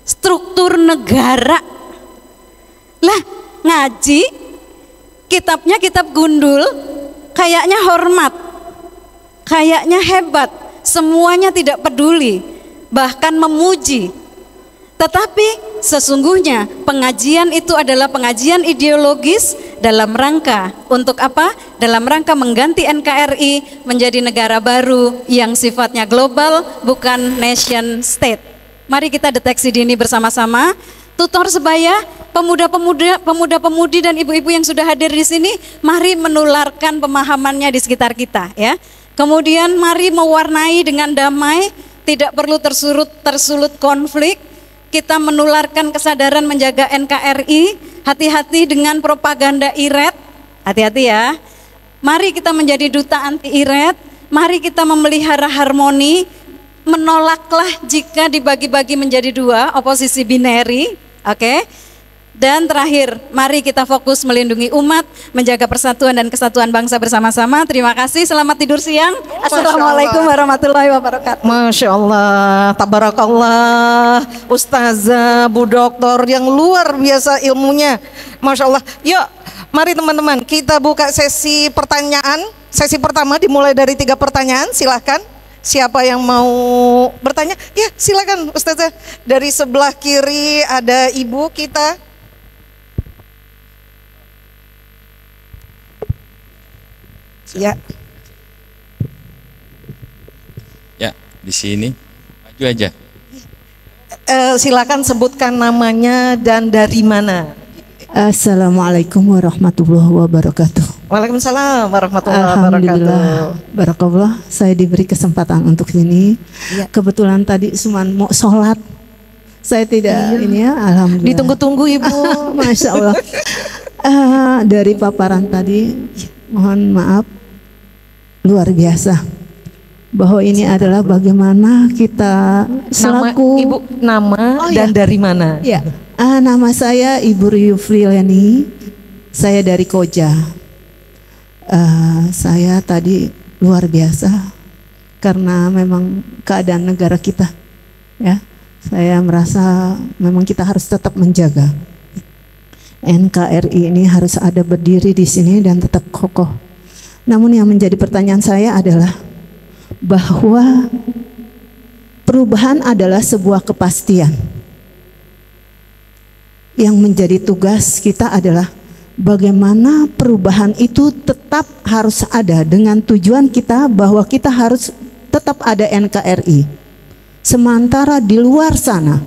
struktur negara. Lah, ngaji, kitabnya kitab gundul, kayaknya hormat, kayaknya hebat, semuanya tidak peduli, bahkan memuji. Tetapi sesungguhnya pengajian itu adalah pengajian ideologis dalam rangka untuk apa? Dalam rangka mengganti NKRI menjadi negara baru yang sifatnya global, bukan nation state. Mari kita deteksi dini bersama-sama. Tutor sebaya, pemuda-pemudi dan ibu-ibu yang sudah hadir di sini, mari menularkan pemahamannya di sekitar kita ya. Kemudian mari mewarnai dengan damai, tidak perlu tersulut konflik. Kita menularkan kesadaran menjaga NKRI, hati-hati dengan propaganda IRET, hati-hati ya. Mari kita menjadi duta anti IRET, mari kita memelihara harmoni, menolaklah jika dibagi-bagi menjadi dua, oposisi binary, oke? Dan terakhir, mari kita fokus melindungi umat, menjaga persatuan dan kesatuan bangsa bersama-sama. Terima kasih, selamat tidur siang. Assalamualaikum warahmatullahi wabarakatuh. Masya Allah, tabarakallah, Ustazah, Bu Doktor yang luar biasa ilmunya. Masya Allah. Yuk, mari teman-teman, kita buka sesi pertanyaan. Sesi pertama dimulai dari 3 pertanyaan, silahkan. Siapa yang mau bertanya? Ya, silakan Ustazah. Dari sebelah kiri ada ibu kita. Ya. Ya, di sini. Maju aja. Silakan sebutkan namanya dan dari mana. Assalamualaikum warahmatullahi wabarakatuh. Waalaikumsalam warahmatullahi wabarakatuh. Barakallah, saya diberi kesempatan untuk ini. Ya. Kebetulan tadi Suman mau sholat. Saya tidak ini ya, alhamdulillah. Ditunggu-tunggu Ibu. Masya Allah. Dari paparan tadi, mohon maaf, luar biasa. Bahwa ini adalah bagaimana kita selaku Ibu nama dan dari mana? Ya, nama saya Ibu Yufriani. Saya dari Koja. Saya tadi luar biasa karena memang keadaan negara kita, ya. Saya merasa memang kita harus tetap menjaga NKRI ini, harus ada berdiri di sini dan tetap kokoh. Namun yang menjadi pertanyaan saya adalah bahwa perubahan adalah sebuah kepastian. Yang menjadi tugas kita adalah bagaimana perubahan itu tetap harus ada dengan tujuan kita bahwa kita harus tetap ada NKRI. Sementara di luar sana,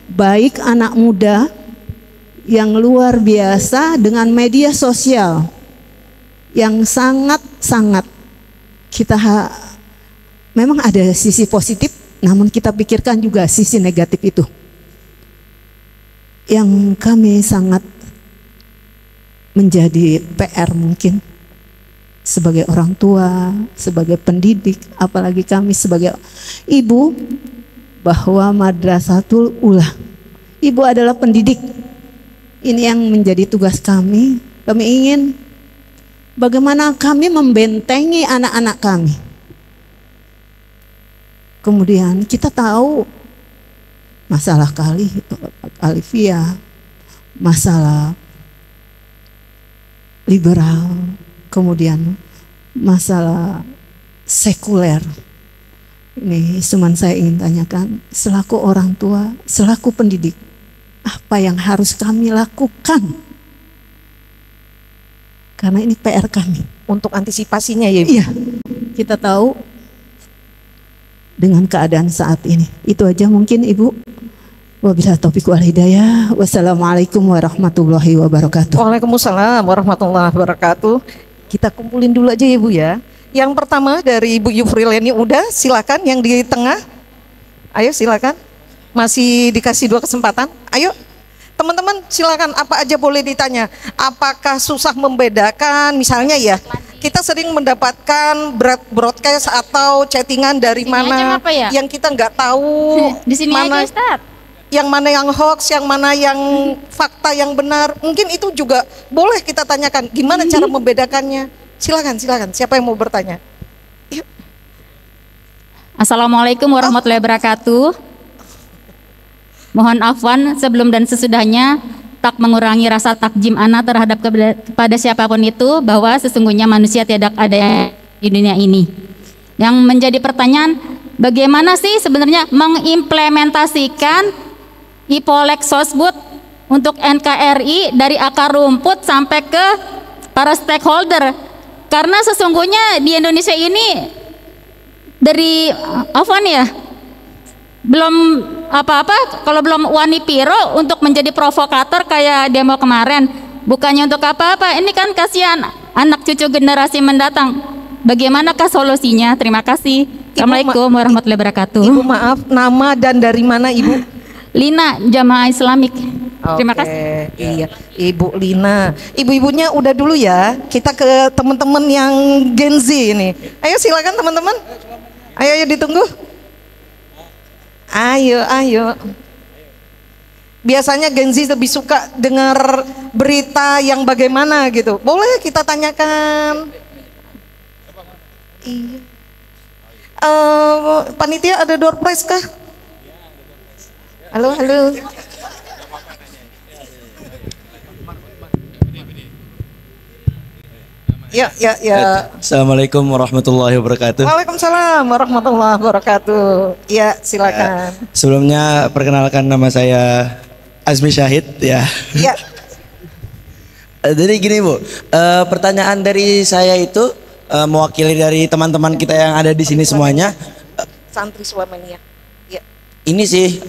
baik anak muda yang luar biasa dengan media sosial yang sangat-sangat kita memang ada sisi positif, namun kita pikirkan juga sisi negatif itu. yang kami sangat menjadi PR mungkin sebagai orang tua, sebagai pendidik, apalagi kami sebagai ibu, bahwa Madrasatul Ula, ibu adalah pendidik. Ini yang menjadi tugas kami. Kami ingin bagaimana kami membentengi anak-anak kami. Kemudian kita tahu masalah Alifia, masalah liberal, kemudian masalah sekuler. Ini cuma saya ingin tanyakan, selaku orang tua, selaku pendidik, apa yang harus kami lakukan? Karena ini PR kami. Untuk antisipasinya ya Ibu? Iya, kita tahu dengan keadaan saat ini. Itu aja mungkin Ibu. Wabillahi taufiq wal hidayah. Wassalamualaikum warahmatullahi wabarakatuh. Waalaikumsalam warahmatullahi wabarakatuh. Kita kumpulin dulu aja ya Bu ya. Yang pertama dari Ibu Yufrileni, udah silakan yang di tengah. Ayo silakan. Masih dikasih 2 kesempatan. Ayo teman-teman silakan, apa aja boleh ditanya. Apakah susah membedakan misalnya ya? Kita sering mendapatkan broadcast atau chattingan dari mana ya? yang kita nggak tahu di sini mana, aja Ustaz. yang mana yang hoax, yang mana yang fakta yang benar. Mungkin itu juga boleh kita tanyakan. Gimana cara membedakannya? Silakan, silakan. Siapa yang mau bertanya? Yuk. Assalamualaikum warahmatullahi wabarakatuh. Mohon afwan sebelum dan sesudahnya, tak mengurangi rasa takjim ana terhadap kepada siapapun itu, bahwa sesungguhnya manusia tidak ada yang di dunia ini. Yang menjadi pertanyaan, bagaimana sih sebenarnya mengimplementasikan IPOLEK Sosbud untuk NKRI dari akar rumput sampai ke para stakeholder? Karena sesungguhnya di Indonesia ini dari afwan ya, belum apa-apa kalau belum wani piro untuk menjadi provokator kayak demo kemarin. Bukannya untuk apa-apa, ini kan kasihan anak cucu generasi mendatang. Bagaimanakah solusinya? Terima kasih. Assalamualaikum warahmatullahi wabarakatuh. Ibu maaf, nama dan dari mana Ibu? Lina, Jamaah Islamik. Terima Oke, kasih. iya, Ibu Lina. Ibu-ibunya udah dulu ya. Kita ke teman-teman yang Gen Z ini. Ayo silakan teman-teman. Ayo ditunggu. Ayo. Biasanya Gen Z lebih suka dengar berita yang bagaimana gitu. Boleh kita tanyakan. Iya. Panitia ada door prize kah? Halo. Ya. Assalamualaikum warahmatullahi wabarakatuh. Waalaikumsalam warahmatullahi wabarakatuh. Ya, silakan. Sebelumnya perkenalkan, nama saya Azmi Syahid ya. Ya. Jadi gini Bu, pertanyaan dari saya itu mewakili dari teman-teman kita yang ada di sini semuanya. Santri Swamania. Ya. Ini sih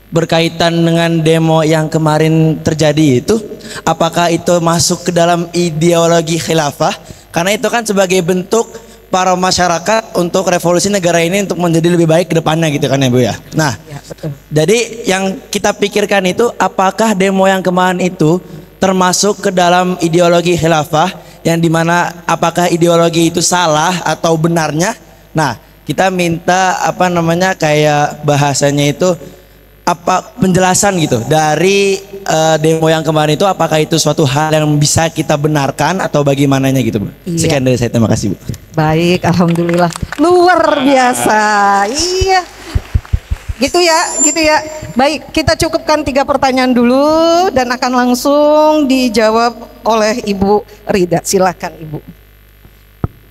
berkaitan dengan demo yang kemarin terjadi itu, apakah itu masuk ke dalam ideologi khilafah? Karena itu kan sebagai bentuk para masyarakat untuk revolusi negara ini untuk menjadi lebih baik ke depannya gitu kan ya Bu ya. Nah, Ya, betul. jadi yang kita pikirkan itu, apakah demo yang kemarin itu termasuk ke dalam ideologi khilafah, yang dimana apakah ideologi itu salah atau benarnya? Nah, kita minta kayak bahasanya itu apa penjelasan gitu dari demo yang kemarin itu, apakah itu suatu hal yang bisa kita benarkan atau bagaimananya gitu Bu. Iya. Sekian dari saya, terima kasih Bu. Baik, alhamdulillah. Luar biasa. Iya. Gitu ya. Baik, kita cukupkan 3 pertanyaan dulu dan akan langsung dijawab oleh Ibu Rida. Silakan Ibu.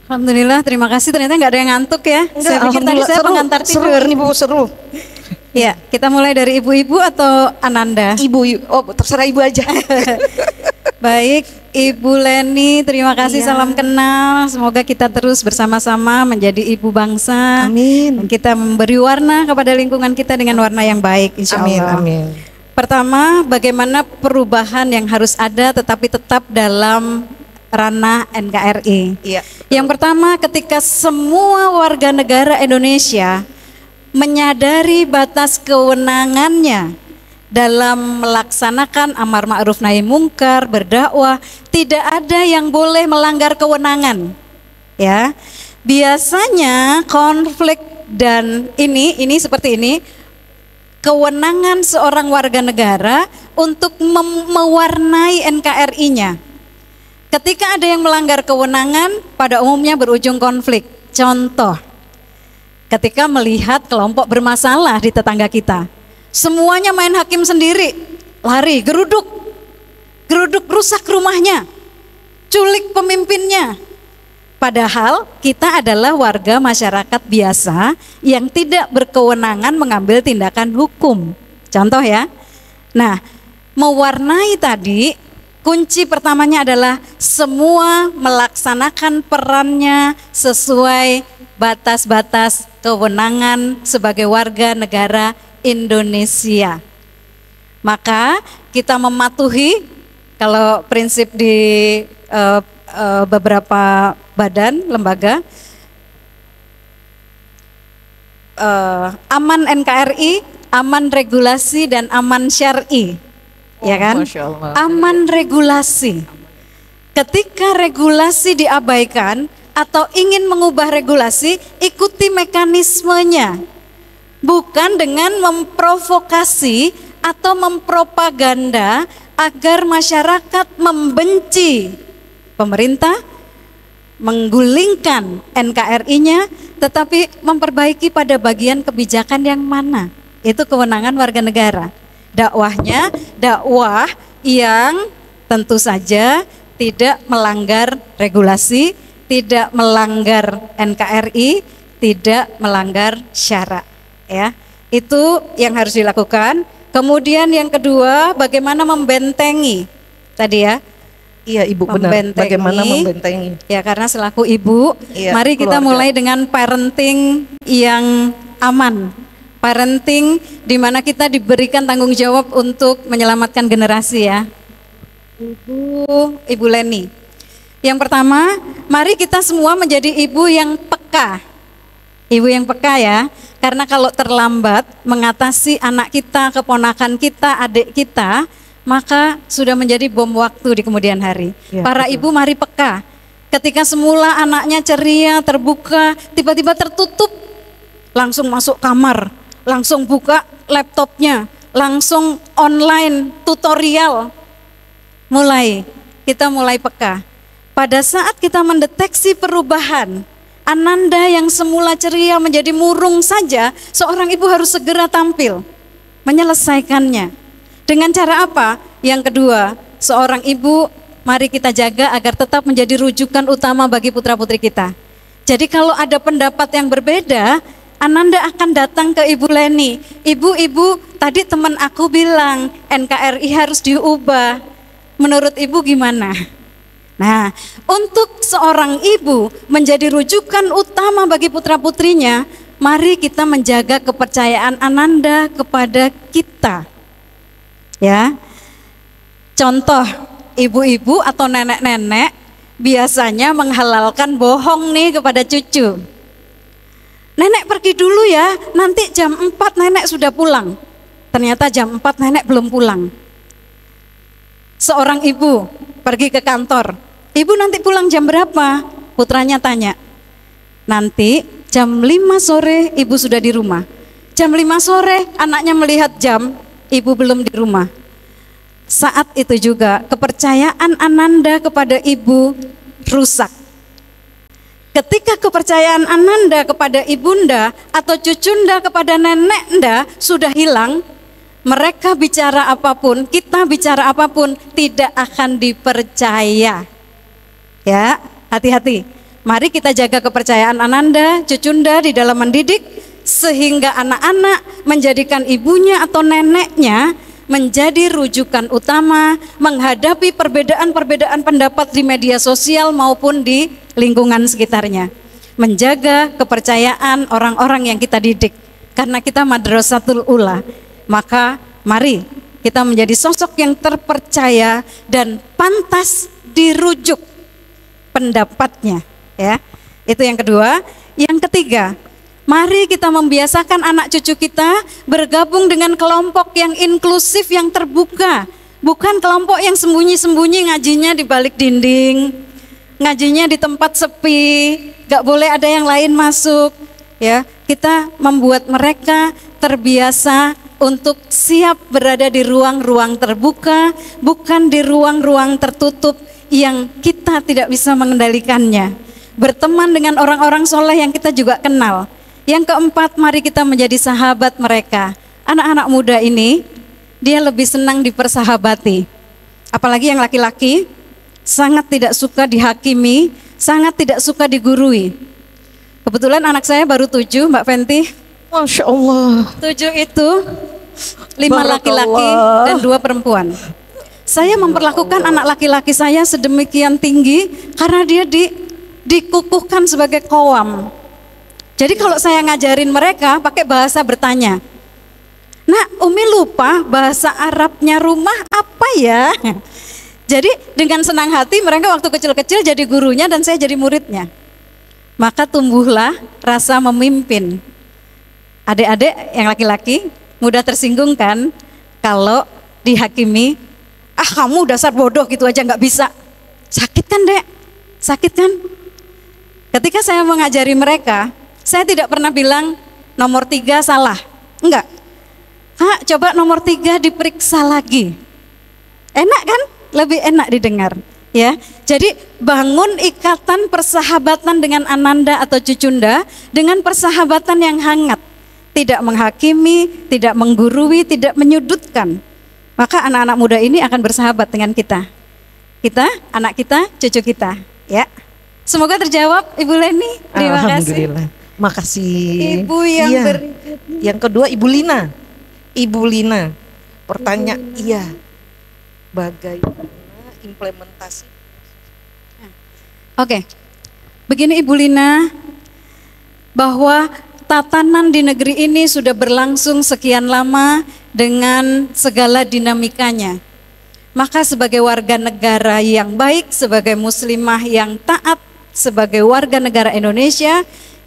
Alhamdulillah, terima kasih. Ternyata nggak ada yang ngantuk ya. Saya pikir tadi Alhamdulillah. saya pengantar tidur. Seru nih Bu, seru. Ya, kita mulai dari ibu-ibu atau Ananda? Ibu, oh terserah Ibu aja. Baik, Ibu Leni, terima kasih, Iya. salam kenal. Semoga kita terus bersama-sama menjadi ibu bangsa. Amin. Dan kita memberi warna kepada lingkungan kita dengan warna yang baik, insya Allah. Amin. Pertama, bagaimana perubahan yang harus ada tetapi tetap dalam ranah NKRI. Iya. Yang pertama, ketika semua warga negara Indonesia menyadari batas kewenangannya dalam melaksanakan amar ma'ruf nahi mungkar, berdakwah, tidak ada yang boleh melanggar kewenangan. Ya. Biasanya konflik dan ini seperti ini, kewenangan seorang warga negara untuk mewarnai NKRI-nya. Ketika ada yang melanggar kewenangan, pada umumnya berujung konflik. Contoh, ketika melihat kelompok bermasalah di tetangga kita, semuanya main hakim sendiri, lari, geruduk rusak rumahnya, culik pemimpinnya. Padahal kita adalah warga masyarakat biasa yang tidak berkewenangan mengambil tindakan hukum. Contoh ya. Nah, mewarnai tadi, kunci pertamanya adalah semua melaksanakan perannya sesuai batas-batas kewenangan sebagai warga negara Indonesia. Maka kita mematuhi, kalau prinsip di beberapa badan, lembaga, aman NKRI, aman regulasi, dan aman syar'i. Ya kan? Aman regulasi. Ketika regulasi diabaikan atau ingin mengubah regulasi, ikuti mekanismenya. Bukan dengan memprovokasi atau mempropaganda agar masyarakat membenci pemerintah, menggulingkan NKRI-nya, tetapi memperbaiki pada bagian kebijakan yang mana. Itu kewenangan warga negara. Dakwahnya, dakwah yang tentu saja tidak melanggar regulasi, tidak melanggar NKRI, tidak melanggar syarak. Ya, itu yang harus dilakukan. Kemudian yang kedua, bagaimana membentengi tadi ya. Iya Ibu, benar. Bagaimana membentengi? Ya, karena selaku ibu, mari kita mulai dengan parenting yang aman. Parenting di mana kita diberikan tanggung jawab untuk menyelamatkan generasi ya. Ibu Leni. Yang pertama, mari kita semua menjadi ibu yang peka. Ibu yang peka ya, karena kalau terlambat mengatasi anak kita, keponakan kita, adik kita, maka sudah menjadi bom waktu di kemudian hari. Ya, para betul. Ibu mari peka. Ketika semula anaknya ceria, terbuka, tiba-tiba tertutup, langsung masuk kamar, langsung buka laptopnya, langsung online tutorial. Kita mulai peka. Pada saat kita mendeteksi perubahan, Ananda yang semula ceria menjadi murung saja, seorang ibu harus segera tampil menyelesaikannya. Dengan cara apa? Yang kedua, seorang ibu mari kita jaga agar tetap menjadi rujukan utama bagi putra-putri kita. Jadi kalau ada pendapat yang berbeda, Ananda akan datang ke Ibu Leni. Ibu, tadi teman aku bilang NKRI harus diubah. Menurut Ibu gimana? Nah, untuk seorang ibu menjadi rujukan utama bagi putra-putrinya, mari kita menjaga kepercayaan Ananda kepada kita. Ya. Contoh, ibu-ibu atau nenek-nenek biasanya menghalalkan bohong nih kepada cucu. Nenek pergi dulu ya, nanti jam 4 nenek sudah pulang. Ternyata jam 4 nenek belum pulang. Seorang ibu pergi ke kantor. Ibu nanti pulang jam berapa? Putranya tanya. Nanti jam 5 sore ibu sudah di rumah. Jam 5 sore anaknya melihat jam, ibu belum di rumah. Saat itu juga kepercayaan Ananda kepada ibu rusak. Ketika kepercayaan Ananda kepada ibunda atau cucunda kepada neneknya sudah hilang, mereka bicara apapun, kita bicara apapun tidak akan dipercaya. Ya, hati-hati. Mari kita jaga kepercayaan Ananda, cucunda di dalam mendidik, sehingga anak-anak menjadikan ibunya atau neneknya menjadi rujukan utama menghadapi perbedaan-perbedaan pendapat di media sosial maupun di lingkungan sekitarnya. Menjaga kepercayaan orang-orang yang kita didik. Karena kita madrasatul ula, maka mari kita menjadi sosok yang terpercaya dan pantas dirujuk pendapatnya, ya. Itu yang kedua. Yang ketiga, Mari kita membiasakan anak cucu kita bergabung dengan kelompok yang inklusif, yang terbuka. Bukan kelompok yang sembunyi-sembunyi ngajinya di balik dinding, ngajinya di tempat sepi, gak boleh ada yang lain masuk. Ya, kita membuat mereka terbiasa untuk siap berada di ruang-ruang terbuka, bukan di ruang-ruang tertutup yang kita tidak bisa mengendalikannya. Berteman dengan orang-orang soleh yang kita juga kenal. Yang keempat, mari kita menjadi sahabat mereka. Anak-anak muda ini, dia lebih senang dipersahabati. Apalagi yang laki-laki, sangat tidak suka dihakimi, sangat tidak suka digurui. Kebetulan anak saya baru 7, Mbak Fenty. Masya Allah. 7 itu 5 laki-laki dan 2 perempuan. Saya memperlakukan anak laki-laki saya sedemikian tinggi karena dia dikukuhkan sebagai qawam. Jadi kalau saya ngajarin mereka pakai bahasa bertanya. Nah, Umi lupa bahasa Arabnya rumah apa ya? Jadi dengan senang hati mereka waktu kecil-kecil jadi gurunya dan saya jadi muridnya. Maka tumbuhlah rasa memimpin. Adik-adik yang laki-laki mudah tersinggung kan kalau dihakimi, kamu dasar bodoh gitu aja nggak bisa. Sakit kan dek? Sakit kan? Ketika saya mengajari mereka, saya tidak pernah bilang nomor 3 salah. Enggak. Kak, coba nomor 3 diperiksa lagi. Enak kan? Lebih enak didengar. Ya, jadi bangun ikatan persahabatan dengan Ananda atau Cucunda dengan persahabatan yang hangat. Tidak menghakimi, tidak menggurui, tidak menyudutkan. Maka anak-anak muda ini akan bersahabat dengan kita. Kita, anak kita, cucu kita. Ya, semoga terjawab Ibu Leni. Terima kasih. Makasih. Ibu yang Yang kedua Ibu Lina. Ibu Lina. Pertanyaan, bagaimana implementasi? Oke. Begini Ibu Lina, bahwa tatanan di negeri ini sudah berlangsung sekian lama dengan segala dinamikanya. Maka sebagai warga negara yang baik, sebagai muslimah yang taat, sebagai warga negara Indonesia,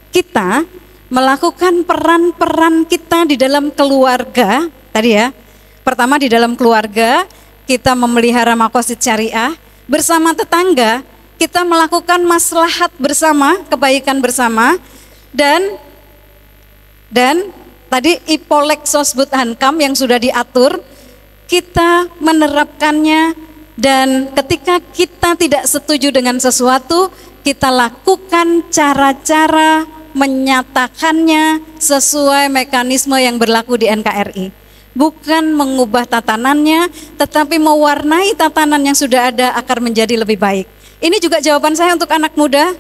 kita melakukan peran-peran kita di dalam keluarga. Tadi ya, pertama di dalam keluarga kita memelihara maqasid syariah, bersama tetangga kita melakukan maslahat bersama, kebaikan bersama, dan tadi Ipolek Sosbud Hankam yang sudah diatur, kita menerapkannya, dan ketika kita tidak setuju dengan sesuatu, kita lakukan cara-cara menyatakannya sesuai mekanisme yang berlaku di NKRI. Bukan mengubah tatanannya, tetapi mewarnai tatanan yang sudah ada agar menjadi lebih baik. Ini juga jawaban saya untuk anak muda.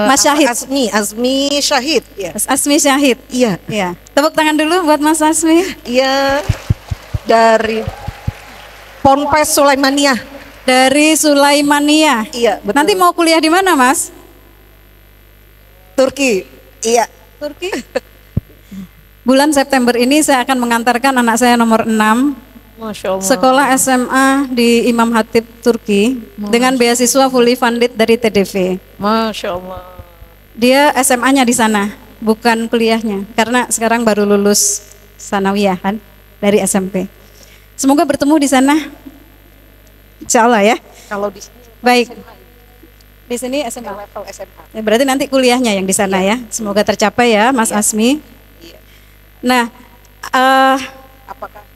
Mas Syahid. Azmi Syahid. Ya. Asmi Syahid. Iya. Ya. Tepuk tangan dulu buat Mas Asmi. Iya. Dari Ponpes Sulaimaniyah. Dari Sulaimaniyah. Iya, betul. Nanti mau kuliah di mana, Mas? Turki. Iya. Turki. Bulan September ini saya akan mengantarkan anak saya nomor 6 Masya Allah. sekolah SMA di Imam Hatib Turki dengan beasiswa fully funded dari TDV. Masya Allah. Dia SMA-nya di sana, bukan kuliahnya, karena sekarang baru lulus sanawiyah kan dari SMP. Semoga bertemu di sana, insya Allah ya. Kalau di sini Baik. Di sini SMA. level SMA. Ya, berarti nanti kuliahnya yang di sana ya. Semoga tercapai ya, Mas Asmi. Nah,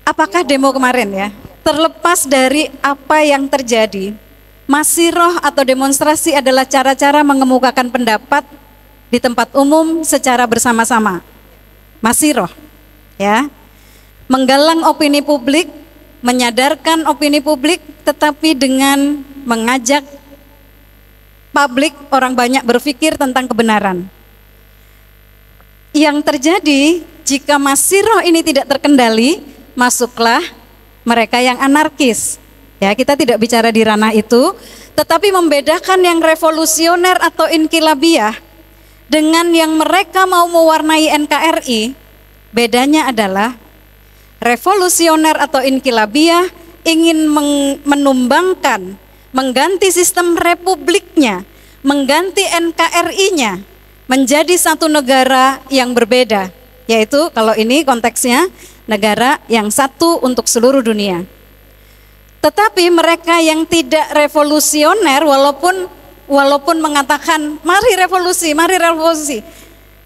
apakah demo kemarin ya? Terlepas dari apa yang terjadi, masyiroh atau demonstrasi adalah cara-cara mengemukakan pendapat di tempat umum secara bersama-sama. Masyiroh, ya, menggalang opini publik, menyadarkan opini publik, tetapi dengan mengajak publik, orang banyak berpikir tentang kebenaran. Yang terjadi jika masyiroh ini tidak terkendali, masuklah mereka yang anarkis. Ya, kita tidak bicara di ranah itu, tetapi membedakan yang revolusioner atau inkilabiyah dengan yang mereka mau mewarnai NKRI. Bedanya adalah revolusioner atau inkilabiyah ingin mengganti sistem republiknya, mengganti NKRI-nya menjadi satu negara yang berbeda, yaitu kalau ini konteksnya negara yang satu untuk seluruh dunia. Tetapi mereka yang tidak revolusioner, walaupun mengatakan mari revolusi,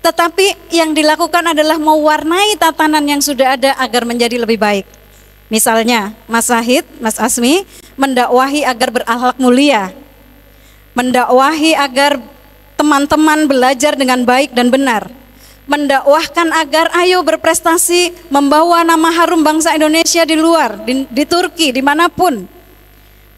tetapi yang dilakukan adalah mewarnai tatanan yang sudah ada agar menjadi lebih baik. Misalnya Mas Syahid, Mas Asmi mendakwahi agar berakhlak mulia, mendakwahi agar teman-teman belajar dengan baik dan benar, mendakwahkan agar ayo berprestasi, membawa nama harum bangsa Indonesia di luar, di Turki, dimanapun.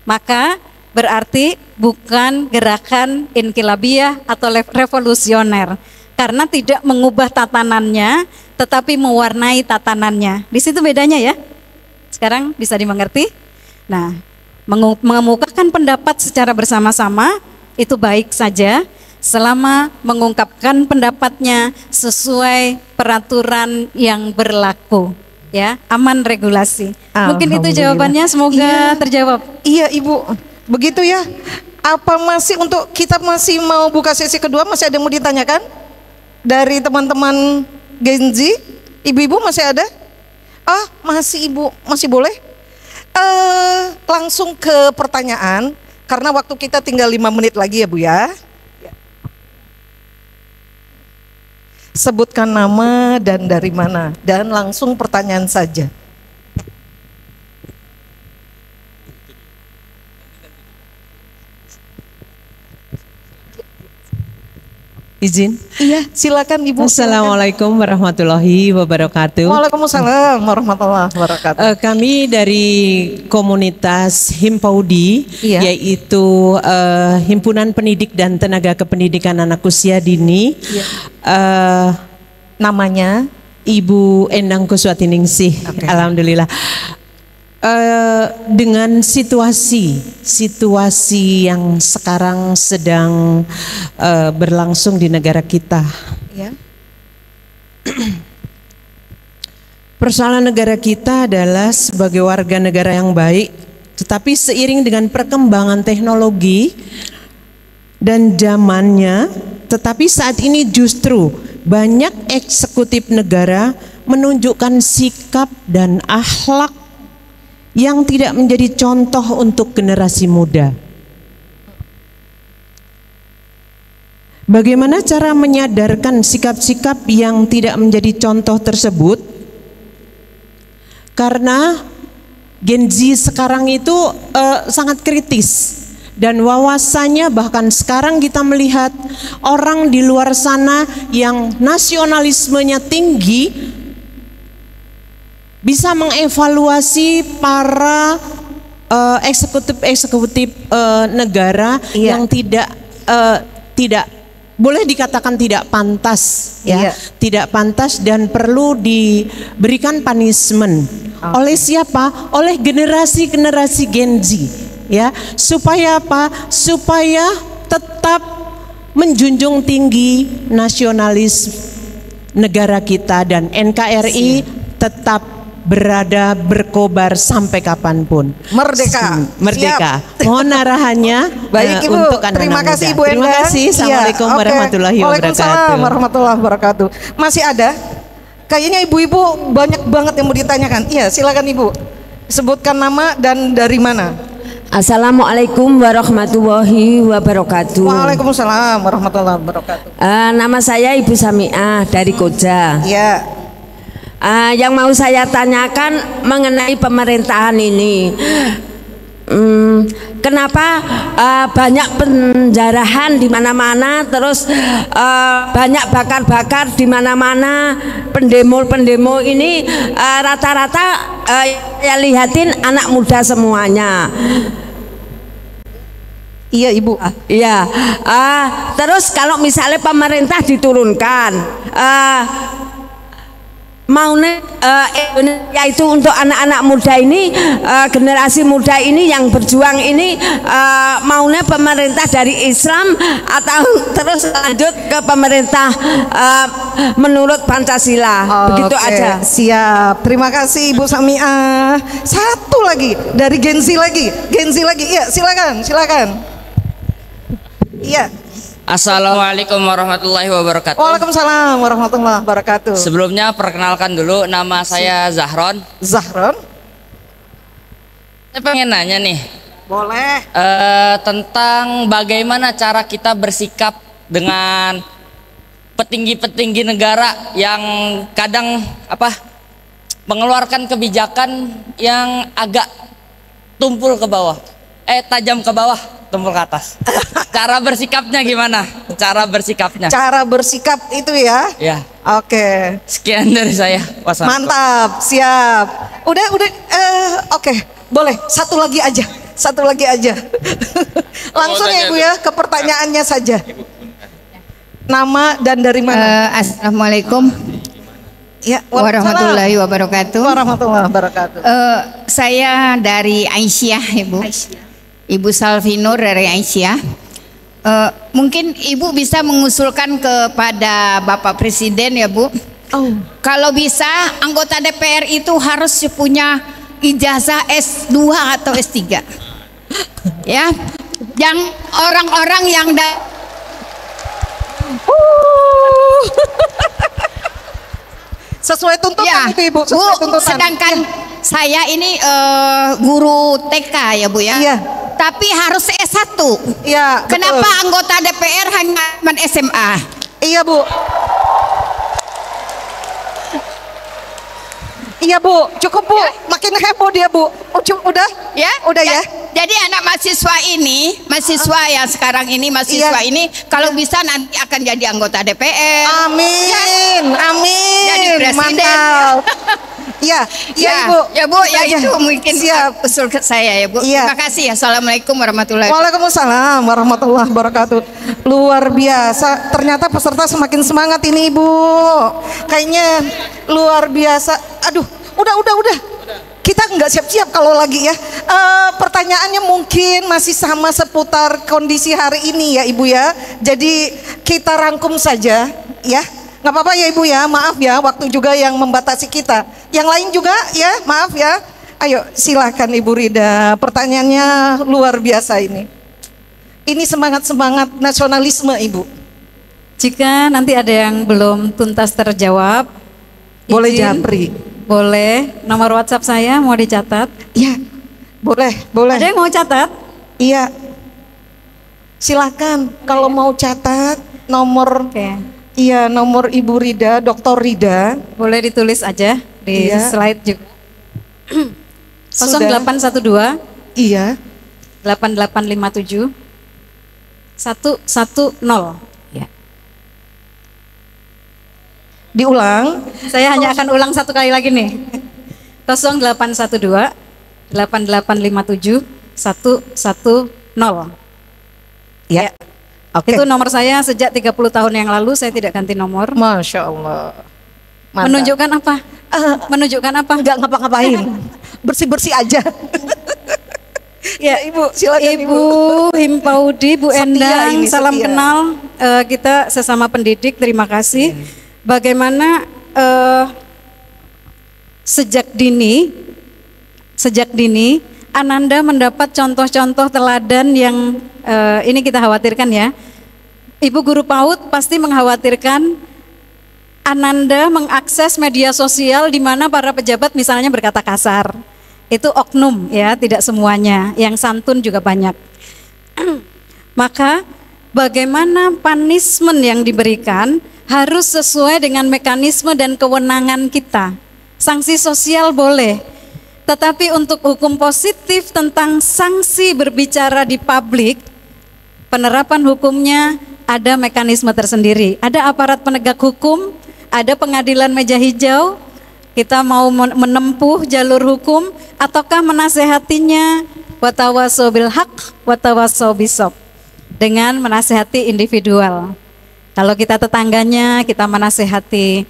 Maka berarti bukan gerakan inkilabiyah atau revolusioner, karena tidak mengubah tatanannya, tetapi mewarnai tatanannya. Di situ bedanya ya. Sekarang bisa dimengerti. Nah, mengemukakan pendapat secara bersama-sama itu baik saja, selama mengungkapkan pendapatnya sesuai peraturan yang berlaku, ya, aman regulasi. Mungkin itu jawabannya, semoga terjawab. Iya Ibu, begitu ya. Apa masih untuk kita masih mau buka sesi kedua, masih ada yang mau ditanyakan dari teman-teman Gen Z? Ibu-ibu masih ada? Masih Ibu, masih boleh? Langsung ke pertanyaan, karena waktu kita tinggal 5 menit lagi ya Bu ya. Sebutkan nama dan dari mana, dan langsung pertanyaan saja. Izin? Iya, silakan Ibu. Assalamualaikum warahmatullahi wabarakatuh. Waalaikumsalam warahmatullahi wabarakatuh. Kami dari komunitas Himpaudi, yaitu Himpunan Pendidik dan Tenaga Kependidikan Anak Usia Dini. Namanya Ibu Endang Kuswatiningsih. Alhamdulillah. Dengan situasi yang sekarang sedang berlangsung di negara kita, persoalan negara kita adalah sebagai warga negara yang baik, tetapi seiring dengan perkembangan teknologi dan zamannya, tetapi saat ini justru banyak eksekutif negara menunjukkan sikap dan akhlak yang tidak menjadi contoh untuk generasi muda. Bagaimana cara menyadarkan sikap-sikap yang tidak menjadi contoh tersebut? Karena Gen Z sekarang itu sangat kritis, dan wawasannya bahkan sekarang kita melihat orang di luar sana yang nasionalismenya tinggi bisa mengevaluasi para eksekutif negara yang tidak boleh dikatakan tidak pantas, tidak pantas dan perlu diberikan punishment. Oleh siapa? Oleh generasi Gen Z, ya, supaya apa? Supaya tetap menjunjung tinggi nasionalis negara kita dan NKRI tetap berkobar sampai kapanpun. Merdeka. Mohon arahannya baik Ibu. Untuk anak-anak terima kasih muda. Ibu Endang. Terima kasih. Assalamualaikum warahmatullahi wabarakatuh. Waalaikumsalam warahmatullahi wabarakatuh. Masih ada? Kayaknya ibu-ibu banyak banget yang mau ditanyakan. Iya, silakan Ibu. Sebutkan nama dan dari mana. Assalamualaikum warahmatullahi wabarakatuh. Waalaikumsalam warahmatullahi wabarakatuh. Nama saya Ibu Samiah dari Koja. Iya. Yang mau saya tanyakan mengenai pemerintahan ini, kenapa banyak penjarahan di mana-mana, terus banyak bakar-bakar di mana-mana, pendemo ini rata-rata ya lihatin anak muda semuanya. Iya Ibu. Iya. Terus kalau misalnya pemerintah diturunkan, maunya yaitu untuk anak-anak muda ini, generasi muda ini yang berjuang ini, maunya pemerintah dari Islam atau terus lanjut ke pemerintah menurut Pancasila. Begitu aja. Siap. Terima kasih Ibu Samiah. Satu lagi dari Gen Z lagi. Iya, silakan. Iya. Assalamualaikum warahmatullahi wabarakatuh. Waalaikumsalam warahmatullahi wabarakatuh. Sebelumnya perkenalkan dulu, nama saya Zahron. Zahron? Saya pengen nanya nih. Boleh. Tentang bagaimana cara kita bersikap dengan petinggi-petinggi negara yang kadang mengeluarkan kebijakan yang agak tumpul ke bawah, tajam ke bawah, tumpul ke atas. Cara bersikapnya gimana? Cara bersikapnya. Cara bersikap itu ya? Ya. Oke. Sekian dari saya. Mantap, siap. Udah, oke. Boleh, satu lagi aja. Langsung ya Ibu ya, ke pertanyaannya saja. Nama dan dari mana? Assalamualaikum. Ya, warahmatullahi wabarakatuh. Warahmatullahi wabarakatuh. Saya dari Aisyah, Ibu. Ibu Salvinur dari Aisyah. Mungkin Ibu bisa mengusulkan kepada Bapak Presiden ya Bu. Kalau bisa anggota DPR itu harus punya ijazah S2 atau S3. Ya, yang orang-orang yang sesuai tuntutan ya, itu Ibu, sesuai tuntutan. Sedangkan saya ini guru TK ya Bu ya. Iya. Tapi harus S1. Iya. Kenapa betul. anggota DPR hanya SMA? Iya Bu. Iya Bu, cukup Bu. Makin heboh dia Bu. Udah? Ya. Udah ya. Jadi anak mahasiswa ini, mahasiswa yang sekarang ini, mahasiswa ini kalau bisa nanti akan jadi anggota DPR. Amin. Amin. Jadi presiden. Mantap. Iya, Ibu. Ya Bu, ya itu mungkin siap usul ke saya ya Bu. Iya. Terima kasih. Assalamualaikum warahmatullahi wabarakatuh. Waalaikumsalam warahmatullahi wabarakatuh. Luar biasa. Ternyata peserta semakin semangat ini Ibu. Kayaknya luar biasa. Aduh, udah. Kita nggak siap-siap kalau lagi ya. Pertanyaannya mungkin masih sama seputar kondisi hari ini ya Ibu ya. Jadi kita rangkum saja ya. Nggak apa-apa ya Ibu ya, maaf ya waktu juga yang membatasi kita. Yang lain juga ya, maaf ya. Ayo silakan Ibu Rida, pertanyaannya luar biasa ini. Ini semangat-semangat nasionalisme Ibu. Jika nanti ada yang belum tuntas terjawab, boleh japri. Boleh, nomor WhatsApp saya mau dicatat? Iya, boleh. Ada yang mau catat? Iya. Silakan kalau mau catat nomor. Iya, nomor Ibu Rida, Dr. Rida. Boleh ditulis aja di slide juga. 0812. Iya. 8857 110. Ya. Diulang. Saya hanya akan ulang satu kali lagi nih. 0812 8857 110. Ya. Oke. Itu nomor saya sejak 30 tahun yang lalu, saya tidak ganti nomor. Masya Allah. Mantap. Menunjukkan apa? Menunjukkan apa? Enggak ngapa-ngapain. Bersih-bersih aja. Ya Ibu, silakan Ibu Himpaudi, Bu Endang, salam kenal. Kita sesama pendidik, terima kasih. Bagaimana sejak dini Ananda mendapat contoh-contoh teladan yang ini kita khawatirkan ya. Ibu guru PAUD pasti mengkhawatirkan Ananda mengakses media sosial di mana para pejabat misalnya berkata kasar. Itu oknum ya, tidak semuanya. Yang santun juga banyak. Maka bagaimana punishment yang diberikan harus sesuai dengan mekanisme dan kewenangan kita. Sanksi sosial boleh, tetapi untuk hukum positif tentang sanksi berbicara di publik, penerapan hukumnya ada mekanisme tersendiri. Ada aparat penegak hukum, ada pengadilan meja hijau. Kita mau menempuh jalur hukum ataukah menasehatinya watawasau bil haq watawasau bisob, dengan menasehati individual. Kalau kita tetangganya, kita menasehati.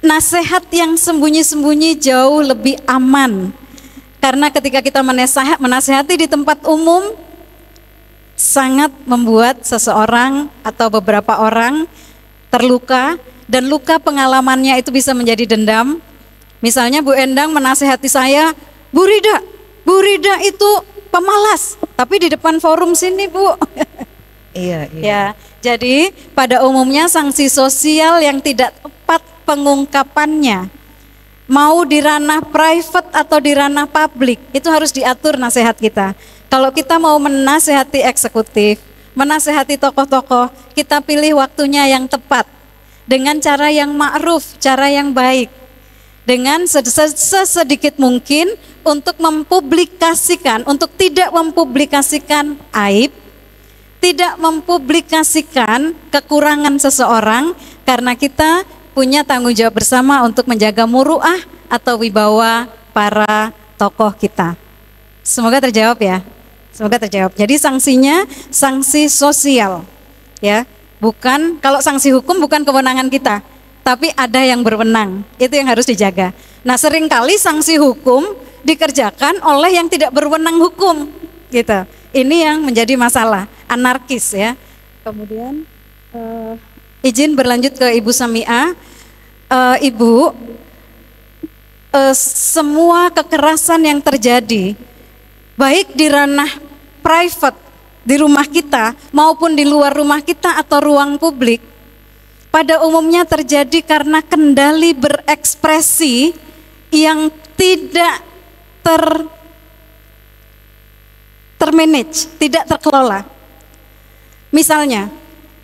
Nasihat yang sembunyi-sembunyi jauh lebih aman. Karena ketika kita menasehati di tempat umum, sangat membuat seseorang atau beberapa orang terluka, dan luka pengalamannya itu bisa menjadi dendam. Misalnya Bu Endang menasehati saya, Bu Rida itu pemalas, tapi di depan forum sini Bu. Iya. Ya, Jadi pada umumnya sanksi sosial yang tidak tepat pengungkapannya, mau di ranah private atau di ranah publik, itu harus diatur nasihat kita. Kalau kita mau menasehati eksekutif, menasehati tokoh-tokoh, kita pilih waktunya yang tepat, dengan cara yang ma'ruf, cara yang baik, dengan sesedikit mungkin untuk mempublikasikan, untuk tidak mempublikasikan aib, tidak mempublikasikan kekurangan seseorang, karena kita punya tanggung jawab bersama untuk menjaga muruah atau wibawa para tokoh kita. Semoga terjawab ya. Semoga terjawab. Jadi sanksinya sanksi sosial, ya. Bukan, kalau sanksi hukum bukan kewenangan kita, tapi ada yang berwenang. Itu yang harus dijaga. Nah, seringkali sanksi hukum dikerjakan oleh yang tidak berwenang hukum, gitu. Ini yang menjadi masalah, anarkis ya. Kemudian izin berlanjut ke Ibu Samiah. Ibu, semua kekerasan yang terjadi, baik di ranah private, di rumah kita, maupun di luar rumah kita atau ruang publik, pada umumnya terjadi karena kendali berekspresi yang tidak termanage, tidak terkelola. Misalnya,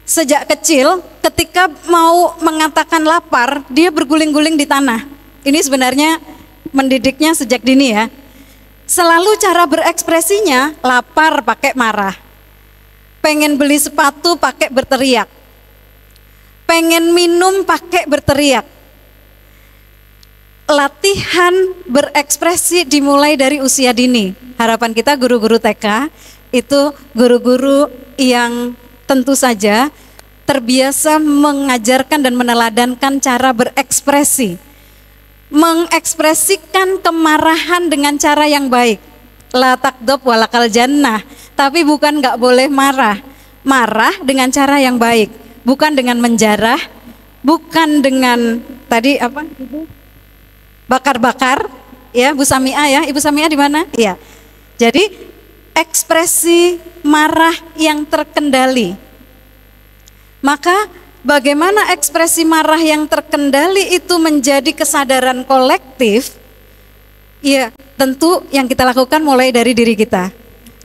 sejak kecil ketika mau mengatakan lapar, dia berguling-guling di tanah. Ini sebenarnya mendidiknya sejak dini ya. Selalu cara berekspresinya lapar pakai marah. Pengen beli sepatu pakai berteriak. Pengen minum pakai berteriak. Latihan berekspresi dimulai dari usia dini. Harapan kita guru-guru TK itu guru-guru yang tentu saja terbiasa mengajarkan dan meneladankan cara berekspresi, mengekspresikan kemarahan dengan cara yang baik. La takdob walakal jannah, tapi bukan nggak boleh marah, marah dengan cara yang baik, bukan dengan menjarah, bukan dengan tadi apa Ibu bakar-bakar ya, Bu Samiah ya, Ibu Samiah di mana? Iya. Jadi ekspresi marah yang terkendali. Maka bagaimana ekspresi marah yang terkendali itu menjadi kesadaran kolektif? Ya, tentu yang kita lakukan mulai dari diri kita.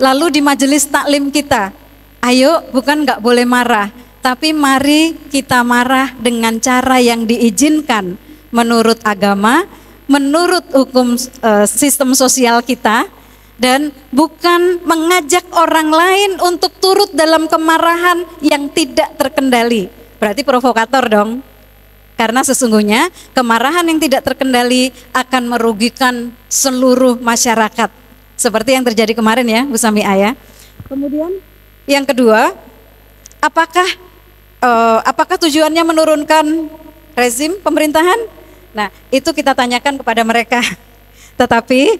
Lalu di majelis taklim kita, ayo bukan nggak boleh marah, tapi mari kita marah dengan cara yang diizinkan menurut agama, menurut hukum sistem sosial kita, dan bukan mengajak orang lain untuk turut dalam kemarahan yang tidak terkendali. Berarti provokator dong. Karena sesungguhnya kemarahan yang tidak terkendali akan merugikan seluruh masyarakat. Seperti yang terjadi kemarin ya, Bu Samiah ya. Kemudian yang kedua, apakah tujuannya menurunkan rezim pemerintahan? Nah, itu kita tanyakan kepada mereka. Tetapi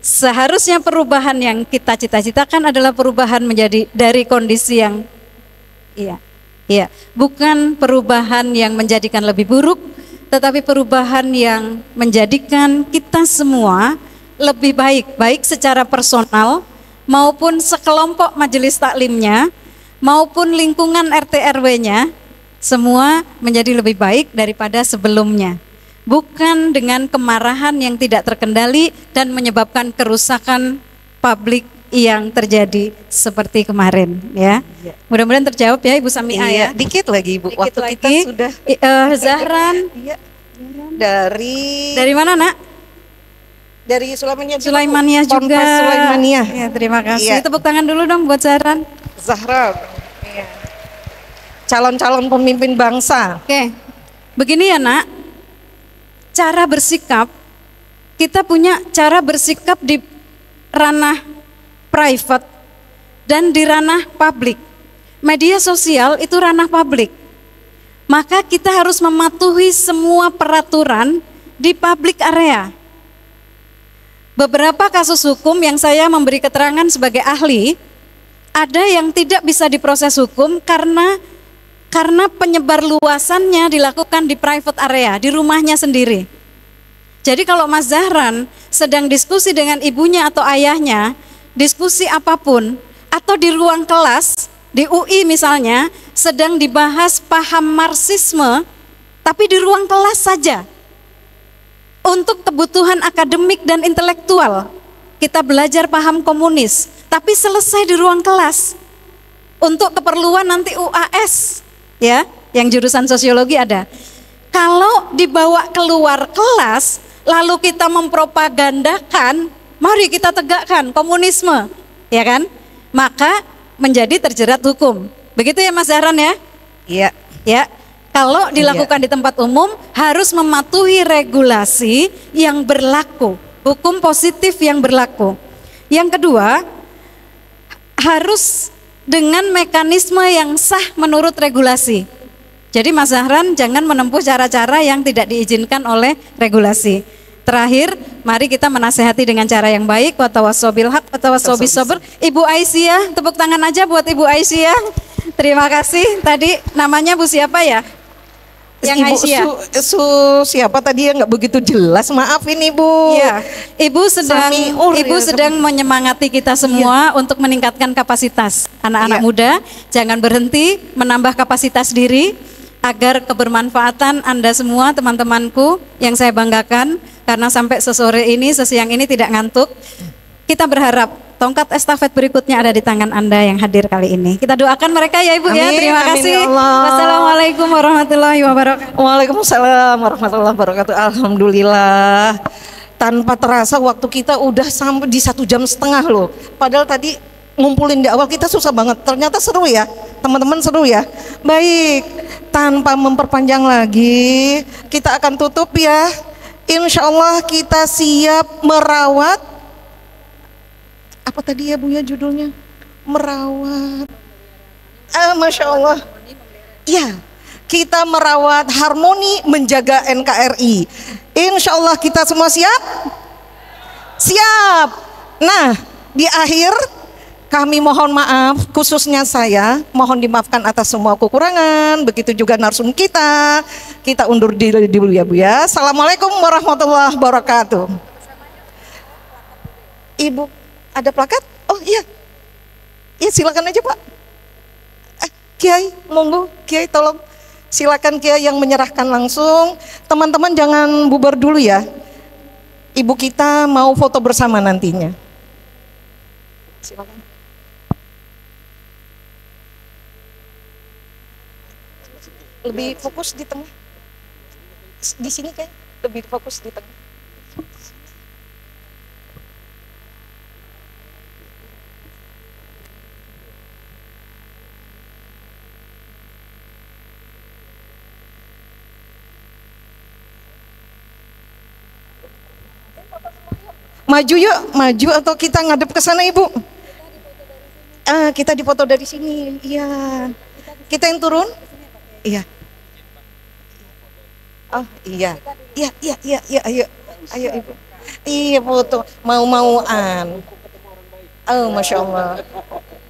seharusnya perubahan yang kita cita-citakan adalah perubahan menjadi dari kondisi yang bukan perubahan yang menjadikan lebih buruk, tetapi perubahan yang menjadikan kita semua lebih baik, baik secara personal maupun sekelompok majelis taklimnya maupun lingkungan RT RW-nya, semua menjadi lebih baik daripada sebelumnya. Bukan dengan kemarahan yang tidak terkendali dan menyebabkan kerusakan publik yang terjadi seperti kemarin ya. Mudah-mudahan terjawab ya Ibu Samiah ya. Dikit lagi Ibu, dikit waktu lagi. kita sudah. Zahran dari mana nak? Dari Sulaimania juga. Sulaimania. Ya, terima kasih. Tepuk tangan dulu dong buat Zahran. Zahra. Calon-calon pemimpin bangsa. Oke. Begini ya nak, cara bersikap, kita punya cara bersikap di ranah private dan di ranah publik. Media sosial itu ranah publik. Maka kita harus mematuhi semua peraturan di public area. Beberapa kasus hukum yang saya memberi keterangan sebagai ahli, ada yang tidak bisa diproses hukum karena penyebar luasannya dilakukan di private area, di rumahnya sendiri. Jadi kalau Mas Zahran sedang diskusi dengan ibunya atau ayahnya, diskusi apapun, atau di ruang kelas, di UI misalnya sedang dibahas paham Marxisme, tapi di ruang kelas saja. Untuk kebutuhan akademik dan intelektual, kita belajar paham komunis, tapi selesai di ruang kelas. Untuk keperluan nanti UAS, ya, yang jurusan sosiologi ada. Kalau dibawa keluar kelas, lalu kita mempropagandakan, mari kita tegakkan komunisme, ya kan? Maka menjadi terjerat hukum. Begitu ya Mas Zahran ya? Iya. Ya. Kalau dilakukan di tempat umum harus mematuhi regulasi yang berlaku, hukum positif yang berlaku. Yang kedua, harus dengan mekanisme yang sah menurut regulasi. Jadi Mas Zahran jangan menempuh cara-cara yang tidak diizinkan oleh regulasi. Terakhir, mari kita menasehati dengan cara yang baik. Watawassobil haq, watawassobis sabr. Ibu Aisyah, tepuk tangan aja buat Ibu Aisyah. Terima kasih. Tadi namanya Bu siapa ya? Yang Ibu Aisyah. Siapa tadi yang nggak begitu jelas? Maaf ini Bu. Ya, Ibu sedang menyemangati kita semua untuk meningkatkan kapasitas anak-anak muda. Jangan berhenti menambah kapasitas diri agar kebermanfaatan Anda semua, teman-temanku yang saya banggakan, karena sampai sesore ini, sesiang ini tidak ngantuk. Kita berharap tongkat estafet berikutnya ada di tangan Anda yang hadir kali ini. Kita doakan mereka ya Ibu. Amin, ya. Terima kasih. Ya wassalamualaikum warahmatullahi wabarakatuh. Waalaikumsalam warahmatullahi wabarakatuh. Alhamdulillah. Tanpa terasa waktu kita udah sampai di 1,5 jam loh. Padahal tadi ngumpulin di awal kita susah banget. Ternyata seru ya, teman-teman, seru ya. Baik, tanpa memperpanjang lagi, kita akan tutup ya. Insya Allah kita siap merawat, apa tadi ya Bu ya judulnya? Merawat, Masya Allah. Ya, kita merawat harmoni, menjaga NKRI. Insya Allah kita semua siap? Siap. Nah, di akhir kami mohon maaf, khususnya saya mohon dimaafkan atas semua kekurangan. Begitu juga narsum kita. Kita undur diri dulu ya Bu ya. Assalamualaikum warahmatullahi wabarakatuh. Ibu, ada plakat? Oh iya. Ya silakan aja Pak. Kiai, monggo. Kiai tolong. Silakan Kiai yang menyerahkan langsung. Teman-teman jangan bubar dulu ya. Ibu kita mau foto bersama nantinya. Silakan. Lebih fokus di tengah, di sini kan lebih fokus di tengah. Maju yuk, maju atau kita ngadep ke sana Ibu? Kita dipoto dari sini, iya. Kita yang turun? Iya. Oh iya, iya, ayo Ibu. Iya foto, mau-mauan. Oh Masya Allah,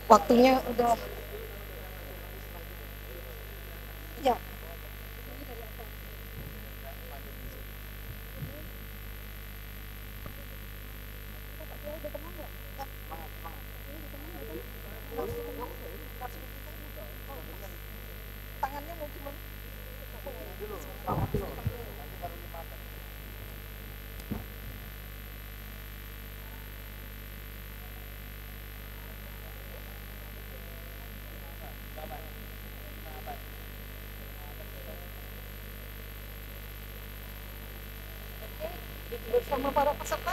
waktunya udah. Ya. Tangannya mau gimana? Bersama para peserta.